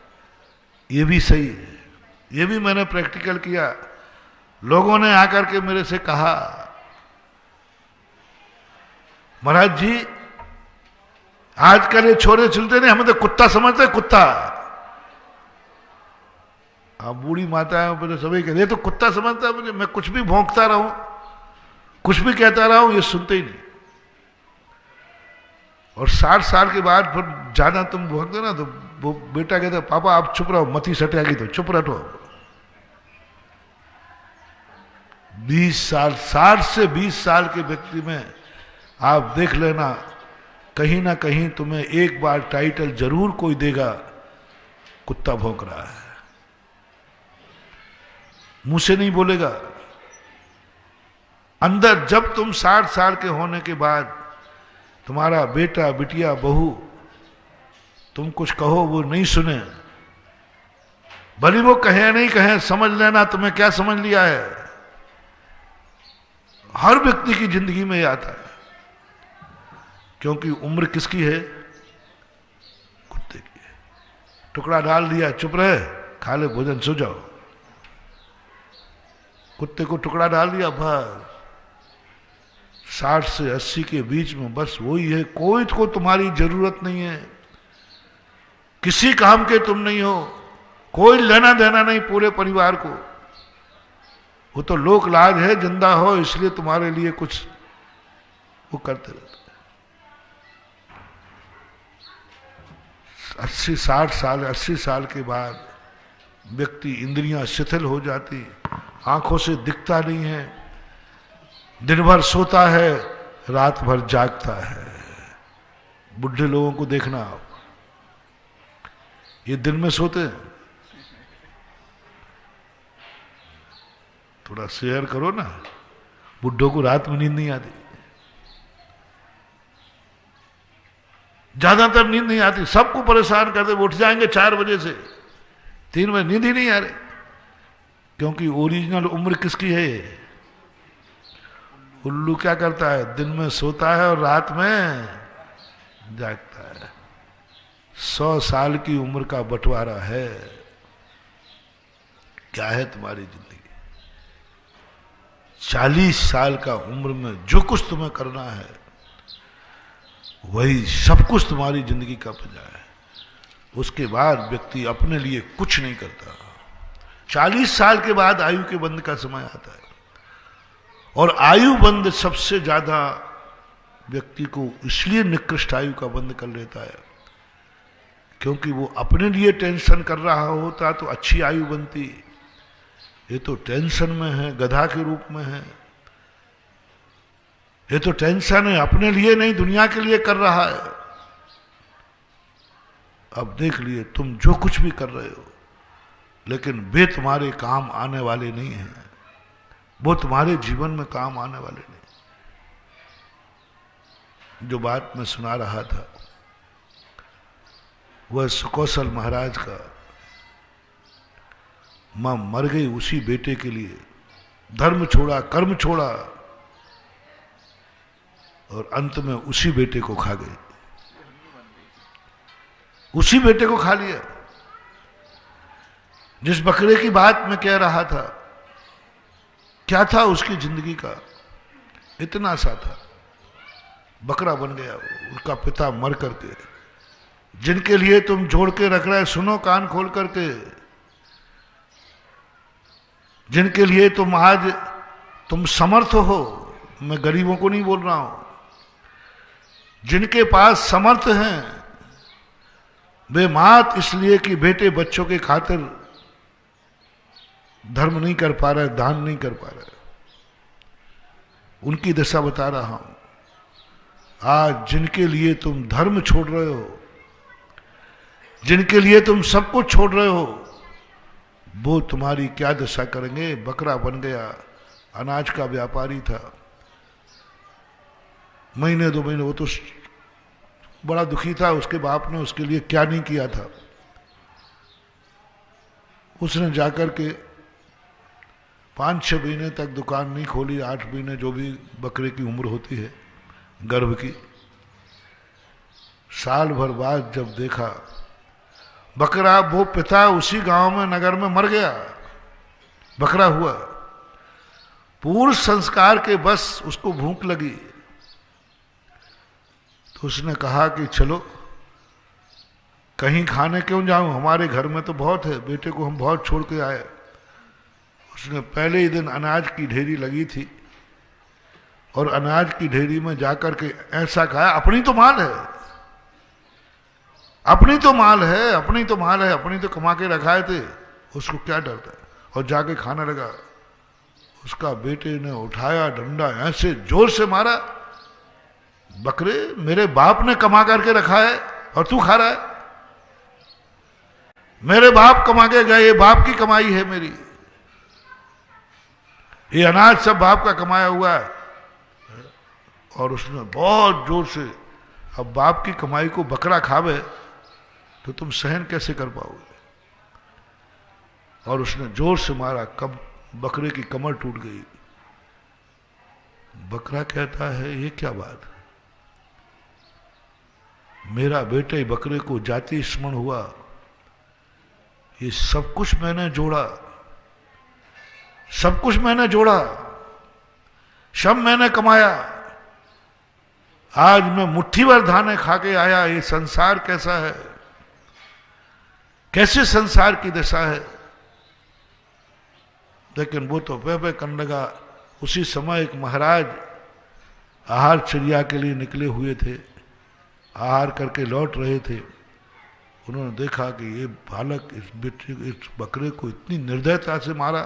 ये भी सही है, ये भी मैंने प्रैक्टिकल किया। लोगों ने आकर के मेरे से कहा, महाराज जी आजकल ये छोरे चलते नहीं, हमें तो कुत्ता समझते, कुत्ता। अब बूढ़ी माता है मेरे सभी कहते ये तो कुत्ता समझता है मुझे। मैं कुछ भी भौंकता रहूं, कुछ भी कहता रहा हूं, ये सुनते ही नहीं। और 60 साल के बाद फिर ज्यादा तुम भौंकते ना तो वो बेटा कहता पापा आप चुप रहो, मती सटेगी तो चुप रहो। 20 साल, 60 से 20 साल के व्यक्ति में आप देख लेना, कहीं ना कहीं तुम्हें एक बार टाइटल जरूर कोई देगा, कुत्ता भौंक रहा है। मुंह से नहीं बोलेगा, अंदर। जब तुम 60 साल के होने के बाद तुम्हारा बेटा बिटिया बहू तुम कुछ कहो वो नहीं सुने, भले वो कहे या नहीं कहे, समझ लेना तुम्हें क्या समझ लिया है। हर व्यक्ति की जिंदगी में आता है, क्योंकि उम्र किसकी है? कुत्ते की है। टुकड़ा डाल दिया, चुप रहे, खा ले भोजन, सो जाओ। कुत्ते को टुकड़ा डाल दिया, बस 60 से 80 के बीच में बस वही है। कोई को तुम्हारी जरूरत नहीं है, किसी काम के तुम नहीं हो, कोई लेना देना नहीं पूरे परिवार को। वो तो लोक लाज है, जिंदा हो इसलिए तुम्हारे लिए कुछ वो करते रहते। 80 साल के बाद व्यक्ति इंद्रियां शिथिल हो जाती, आंखों से दिखता नहीं है, दिन भर सोता है, रात भर जागता है। बुढ़े लोगों को देखना आप, ये दिन में सोते हैं। थोड़ा शेयर करो ना, बुढ़ों को रात में नींद नहीं आती, ज्यादातर नींद नहीं आती, सबको परेशान करते। उठ जाएंगे 4 बजे से 3 बजे, नींद ही नहीं आ रही। क्योंकि ओरिजिनल उम्र किसकी है? उल्लू क्या करता है? दिन में सोता है और रात में जागता है। 100 साल की उम्र का बंटवारा है। क्या है तुम्हारी जिंदगी? 40 साल का उम्र में जो कुछ तुम्हें करना है वही सब कुछ तुम्हारी जिंदगी का पजा है। उसके बाद व्यक्ति अपने लिए कुछ नहीं करता। 40 साल के बाद आयु के बंद का समय आता है, और आयु बंद सबसे ज्यादा व्यक्ति को इसलिए निकृष्ट आयु का बंद कर लेता है क्योंकि वो अपने लिए टेंशन कर रहा होता तो अच्छी आयु बनती। ये तो टेंशन में है, गधा के रूप में है। ये तो टेंशन है, अपने लिए नहीं दुनिया के लिए कर रहा है। अब देख लिए तुम जो कुछ भी कर रहे हो, लेकिन वे तुम्हारे काम आने वाले नहीं हैं, वो तुम्हारे जीवन में काम आने वाले नहीं। जो बात मैं सुना रहा था वह सुकौशल महाराज का, मां मर गई उसी बेटे के लिए, धर्म छोड़ा, कर्म छोड़ा, और अंत में उसी बेटे को खा गई, उसी बेटे को खा लिया। जिस बकरे की बात मैं कह रहा था, क्या था उसकी जिंदगी का, इतना सा था, बकरा बन गया उसका पिता मर करके। जिनके लिए तुम जोड़ के रख रहे, सुनो कान खोल करके, जिनके लिए तुम समर्थ हो, मैं गरीबों को नहीं बोल रहा हूं, जिनके पास समर्थ हैं, वे मात इसलिए कि बेटे बच्चों के खातिर धर्म नहीं कर पा रहे, दान नहीं कर पा रहे, उनकी दशा बता रहा हूं। आज जिनके लिए तुम धर्म छोड़ रहे हो, जिनके लिए तुम सब कुछ छोड़ रहे हो, वो तुम्हारी क्या दशा करेंगे। बकरा बन गया, अनाज का व्यापारी था, महीने 2 महीने वो तो बड़ा दुखी था, उसके बाप ने उसके लिए क्या नहीं किया था। उसने जाकर के 5-6 महीने तक दुकान नहीं खोली, 8 महीने जो भी बकरे की उम्र होती है गर्भ की। साल भर बाद जब देखा बकरा, वो पिता उसी गांव में नगर में मर गया, बकरा हुआ। पूर्व संस्कार के बस उसको भूख लगी, तो उसने कहा कि चलो कहीं खाने क्यों जाऊं, हमारे घर में तो बहुत है, बेटे को हम बहुत छोड़ के आए। उसने पहले ही दिन अनाज की ढेरी लगी थी और अनाज की ढेरी में जाकर के ऐसा कहा, अपनी तो माल है, अपनी तो माल है, अपनी तो माल है, अपनी तो कमा के रखाए थे, उसको क्या डरता है। और जाके खाना लगा। उसका बेटे ने उठाया डंडा, ऐसे जोर से मारा, बकरे मेरे बाप ने कमा करके रखा है और तू खा रहा है। मेरे बाप कमा के गए, ये बाप की कमाई है मेरी, ये अनाज सब बाप का कमाया हुआ है। और उसने बहुत जोर से, अब बाप की कमाई को बकरा खावे तो तुम सहन कैसे कर पाओगे। और उसने जोर से मारा, कब बकरे की कमर टूट गई। बकरा कहता है ये क्या बात, मेरा बेटे बकरे को जाति स्मरण हुआ, ये सब कुछ मैंने जोड़ा, सब कुछ मैंने जोड़ा, सब मैंने कमाया, आज मैं मुट्ठी भर दाने खा के आया। ये संसार कैसा है, कैसे संसार की दशा है। लेकिन वो तो पे करने लगा। उसी समय एक महाराज आहार चर्या के लिए निकले हुए थे, आहार करके लौट रहे थे। उन्होंने देखा कि ये बालक इस बकरे को इतनी निर्दयता से मारा।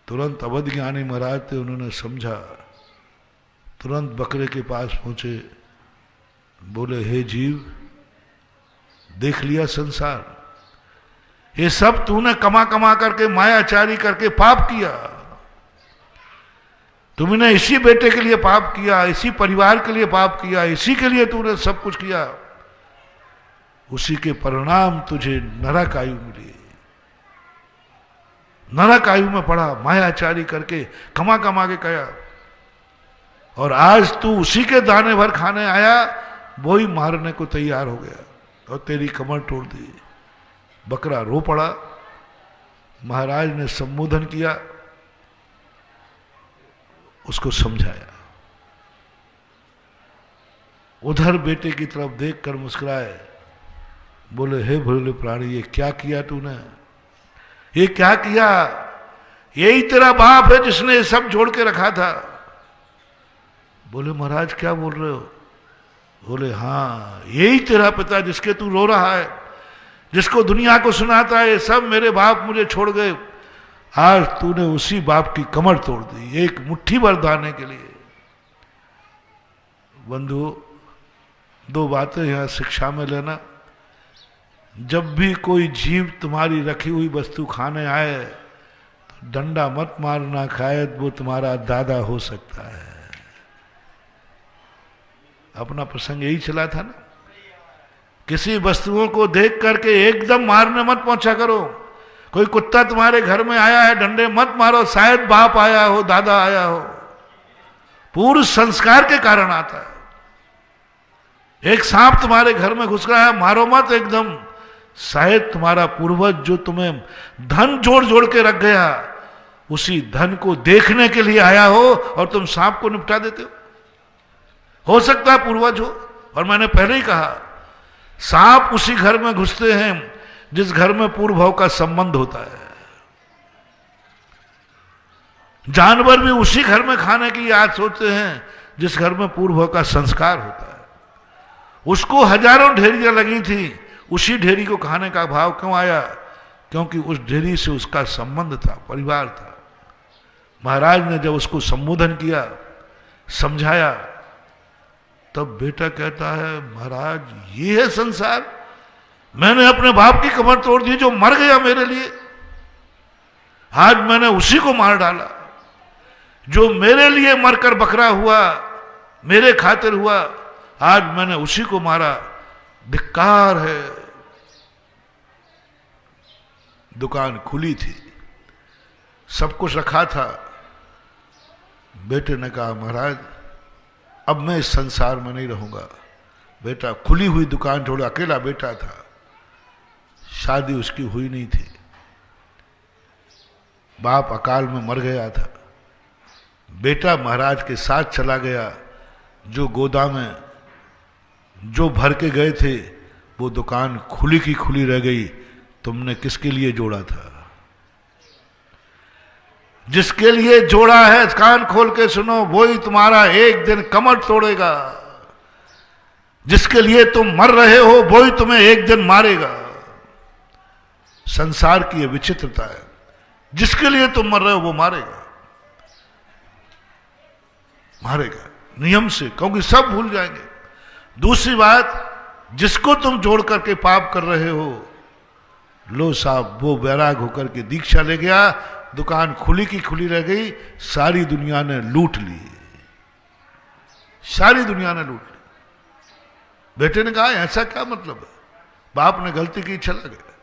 तुरंत अवध ज्ञानी महाराज थे, उन्होंने समझा, तुरंत बकरे के पास पहुंचे, बोले हे जीव, देख लिया संसार, ये सब तूने कमा कमा करके मायाचारी करके पाप किया। तुमने इसी बेटे के लिए पाप किया, इसी परिवार के लिए पाप किया, इसी के लिए तूने सब कुछ किया। उसी के परिणाम तुझे नरक आयु मिली, नरक आयु में पड़ा, मायाचारी करके कमा कमा के कया। और आज तू उसी के दाने भर खाने आया, वो ही मारने को तैयार हो गया और तेरी कमर तोड़ दी। बकरा रो पड़ा। महाराज ने संबोधन किया, उसको समझाया। उधर बेटे की तरफ देखकर मुस्कुराए, बोले हे भोले प्राणी, ये क्या किया तूने, ये क्या किया। यही तेरा बाप है जिसने ये सब जोड़ के रखा था। बोले महाराज क्या बोल रहे हो। बोले हाँ, यही तेरा पिता जिसके तू रो रहा है, जिसको दुनिया को सुनाता है ये सब मेरे बाप मुझे छोड़ गए। आज तूने उसी बाप की कमर तोड़ दी, एक मुट्ठी भर दाने के लिए। बंधु, दो बातें यहां शिक्षा में लेना। जब भी कोई जीव तुम्हारी रखी हुई वस्तु खाने आए तो डंडा मत मारना, शायद वो तुम्हारा दादा हो सकता है। अपना प्रसंग यही चला था ना। किसी वस्तुओं को देख करके एकदम मारने मत पहुंचा करो। कोई कुत्ता तुम्हारे घर में आया है, डंडे मत मारो, शायद बाप आया हो, दादा आया हो। पूर्व संस्कार के कारण आता है। एक सांप तुम्हारे घर में घुस रहा है, मारो मत एकदम, शायद तुम्हारा पूर्वज जो तुम्हें धन जोड़ जोड़ के रख गया, उसी धन को देखने के लिए आया हो और तुम सांप को निपटा देते हो सकता है पूर्वज हो। और मैंने पहले ही कहा, सांप उसी घर में घुसते हैं जिस घर में पूर्व भाव का संबंध होता है। जानवर भी उसी घर में खाने की याद सोचते हैं जिस घर में पूर्व भाव का संस्कार होता है। उसको हजारों ढेरियां लगी थी, उसी ढेरी को खाने का भाव क्यों आया? क्योंकि उस ढेरी से उसका संबंध था, परिवार था। महाराज ने जब उसको संबोधन किया, समझाया, तब बेटा कहता है, महाराज ये है संसार, मैंने अपने बाप की कमर तोड़ दी जो मर गया मेरे लिए, आज मैंने उसी को मार डाला। जो मेरे लिए मरकर बकरा हुआ, मेरे खातिर हुआ, आज मैंने उसी को मारा, धिक्कार है। दुकान खुली थी, सब कुछ रखा था। बेटे ने कहा, महाराज अब मैं इस संसार में नहीं रहूंगा। बेटा खुली हुई दुकान छोड़, अकेला बेटा था, शादी उसकी हुई नहीं थी, बाप अकाल में मर गया था। बेटा महाराज के साथ चला गया। जो गोदाम में जो भर के गए थे वो दुकान खुली की खुली रह गई। तुमने किसके लिए जोड़ा था? जिसके लिए जोड़ा है, कान खोल के सुनो, वही तुम्हारा एक दिन कमर तोड़ेगा। जिसके लिए तुम मर रहे हो वही तुम्हें एक दिन मारेगा। संसार की यह विचित्रता है, जिसके लिए तुम मर रहे हो वो मारेगा, मारेगा नियम से, क्योंकि सब भूल जाएंगे। दूसरी बात, जिसको तुम जोड़ करके पाप कर रहे हो, लो साहब वो वैराग होकर के दीक्षा ले गया, दुकान खुली की खुली रह गई, सारी दुनिया ने लूट ली, सारी दुनिया ने लूट ली। बेटे ने कहा, ऐसा क्या मतलब है? बाप ने गलती की, चला गया।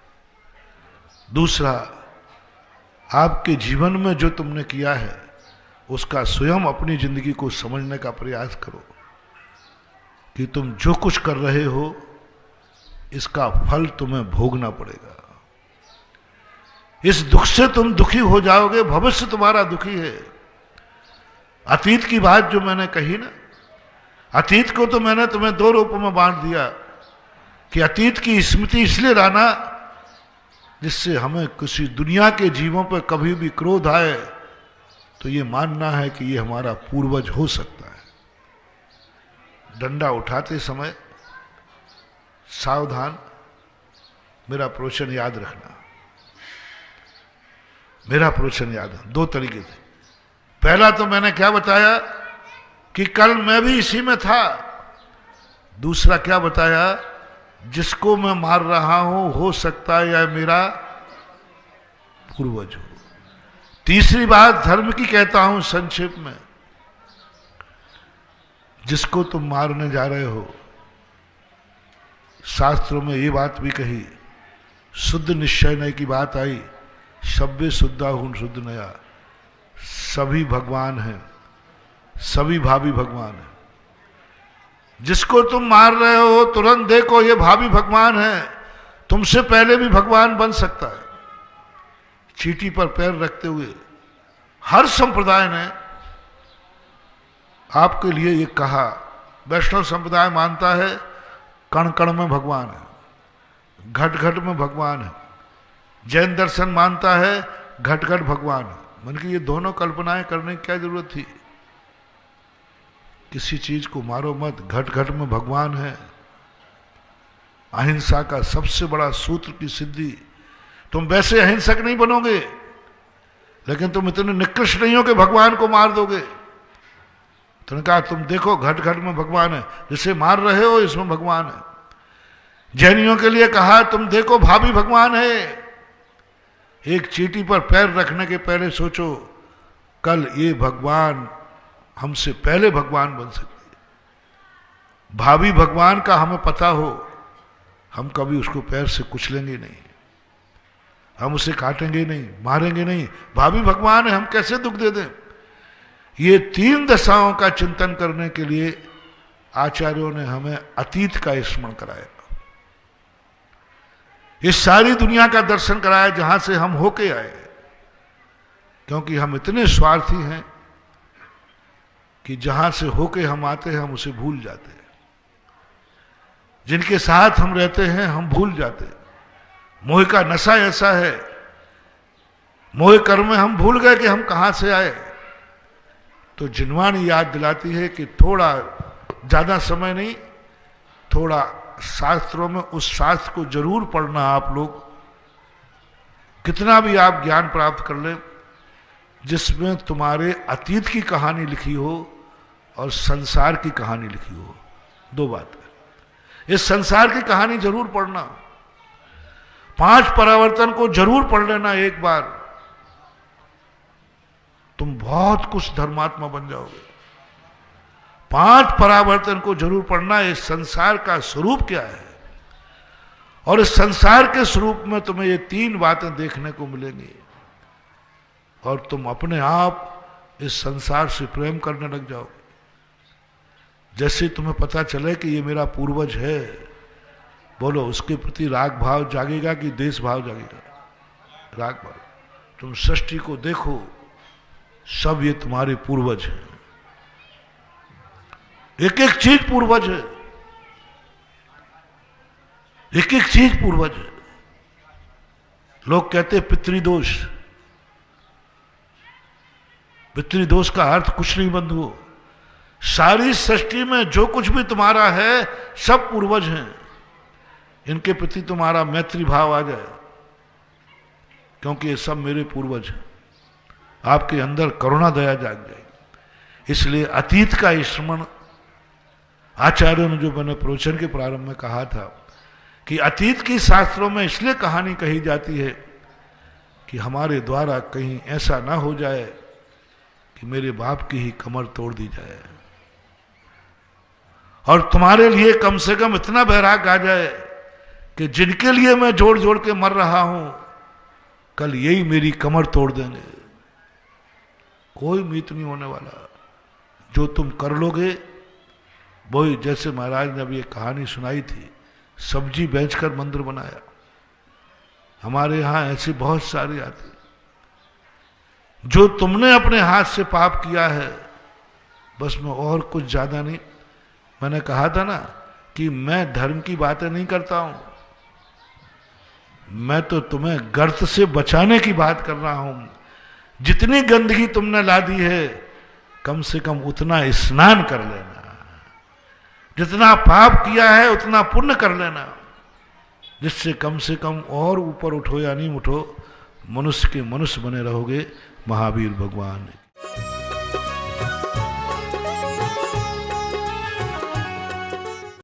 दूसरा, आपके जीवन में जो तुमने किया है उसका स्वयं अपनी जिंदगी को समझने का प्रयास करो कि तुम जो कुछ कर रहे हो इसका फल तुम्हें भोगना पड़ेगा। इस दुख से तुम दुखी हो जाओगे, भविष्य तुम्हारा दुखी है। अतीत की बात जो मैंने कही ना, अतीत को तो मैंने तुम्हें दो रूपों में बांट दिया कि अतीत की स्मृति इसलिए लाना जिससे हमें किसी दुनिया के जीवों पर कभी भी क्रोध आए तो ये मानना है कि ये हमारा पूर्वज हो सकता है। डंडा उठाते समय सावधान, मेरा प्रवचन याद रखना, मेरा प्रवचन याद है। दो तरीके थे। पहला तो मैंने क्या बताया कि कल मैं भी इसी में था। दूसरा क्या बताया, जिसको मैं मार रहा हूं हो सकता है या मेरा पूर्वज हो। तीसरी बात धर्म की कहता हूं संक्षेप में, जिसको तुम मारने जा रहे हो, शास्त्रों में ये बात भी कही, शुद्ध निश्चय नय की बात आई, शब्बे शुद्धा हूं शुद्ध नया, सभी भगवान हैं, सभी भावी भगवान हैं। जिसको तुम मार रहे हो तुरंत देखो ये भावी भगवान है, तुमसे पहले भी भगवान बन सकता है। चीटी पर पैर रखते हुए हर संप्रदाय ने आपके लिए ये कहा। वैष्णव संप्रदाय मानता है कण कण में भगवान है, घट घट में भगवान है। जैन दर्शन मानता है घट घट भगवान है। मन की ये दोनों कल्पनाएं करने की क्या जरूरत थी? किसी चीज को मारो मत, घट घट में भगवान है। अहिंसा का सबसे बड़ा सूत्र की सिद्धि। तुम वैसे अहिंसक नहीं बनोगे, लेकिन तुम इतने निकृष्ट नहीं हो कि भगवान को मार दोगे। तुमने कहा तुम देखो घट घट में भगवान है, जिसे मार रहे हो इसमें भगवान है। जैनियों के लिए कहा तुम देखो भावी भगवान है। एक चीटी पर पैर रखने के पहले सोचो कल ये भगवान हमसे पहले भगवान बन सकते हैं। भावी भगवान का हमें पता हो, हम कभी उसको पैर से कुचलेंगे नहीं, हम उसे काटेंगे नहीं, मारेंगे नहीं। भावी भगवान है, हम कैसे दुख दे दें? ये तीन दशाओं का चिंतन करने के लिए आचार्यों ने हमें अतीत का स्मरण कराया, इस सारी दुनिया का दर्शन कराया जहां से हम होके आए, क्योंकि हम इतने स्वार्थी हैं कि जहां से होके हम आते हैं हम उसे भूल जाते हैं, जिनके साथ हम रहते हैं हम भूल जाते हैं। मोह का नशा ऐसा है, मोह कर्म में हम भूल गए कि हम कहां से आए। तो जिनवाणी याद दिलाती है कि थोड़ा, ज्यादा समय नहीं, थोड़ा शास्त्रों में उस शास्त्र को जरूर पढ़ना। आप लोग कितना भी आप ज्ञान प्राप्त कर लें, जिसमें तुम्हारे अतीत की कहानी लिखी हो और संसार की कहानी लिखी हो, दो बात है। इस संसार की कहानी जरूर पढ़ना, 5 परावर्तन को जरूर पढ़ लेना एक बार, तुम बहुत कुछ धर्मात्मा बन जाओगे। 5 परावर्तन को जरूर पढ़ना। इस संसार का स्वरूप क्या है, और इस संसार के स्वरूप में तुम्हें ये 3 बातें देखने को मिलेंगी, और तुम अपने आप इस संसार से प्रेम करने लग जाओगे। जैसे तुम्हें पता चले कि ये मेरा पूर्वज है, बोलो उसके प्रति राग भाव जागेगा कि देश भाव जागेगा? राग भाव। तुम सृष्टि को देखो, सब ये तुम्हारे पूर्वज हैं, एक एक चीज पूर्वज है, एक एक चीज पूर्वज है। लोग कहते पितृदोष, पितृदोष का अर्थ कुछ नहीं बंधुओं, सारी सृष्टि में जो कुछ भी तुम्हारा है सब पूर्वज हैं। इनके प्रति तुम्हारा मैत्री भाव आ जाए, क्योंकि ये सब मेरे पूर्वज हैं, आपके अंदर करुणा दया जाग जाएगी। इसलिए अतीत का स्मरण, आचार्यों ने जो मैंने प्रवचन के प्रारंभ में कहा था कि अतीत की शास्त्रों में इसलिए कहानी कही जाती है कि हमारे द्वारा कहीं ऐसा ना हो जाए कि मेरे बाप की ही कमर तोड़ दी जाए, और तुम्हारे लिए कम से कम इतना बैराग आ जाए कि जिनके लिए मैं जोड़ जोड़ के मर रहा हूं, कल यही मेरी कमर तोड़ देंगे। कोई मीत नहीं होने वाला, जो तुम कर लोगे वही। जैसे महाराज ने अभी एक कहानी सुनाई थी, सब्जी बेचकर मंदिर बनाया। हमारे यहां ऐसे बहुत सारे आते, जो तुमने अपने हाथ से पाप किया है, बस मैं और कुछ ज्यादा नहीं। मैंने कहा था ना कि मैं धर्म की बातें नहीं करता हूं, मैं तो तुम्हें गर्त से बचाने की बात कर रहा हूं। जितनी गंदगी तुमने ला दी है, कम से कम उतना स्नान कर लेना, जितना पाप किया है उतना पुण्य कर लेना, जिससे कम से कम और ऊपर उठो या नहीं उठो, मनुष्य के मनुष्य बने रहोगे। महावीर भगवान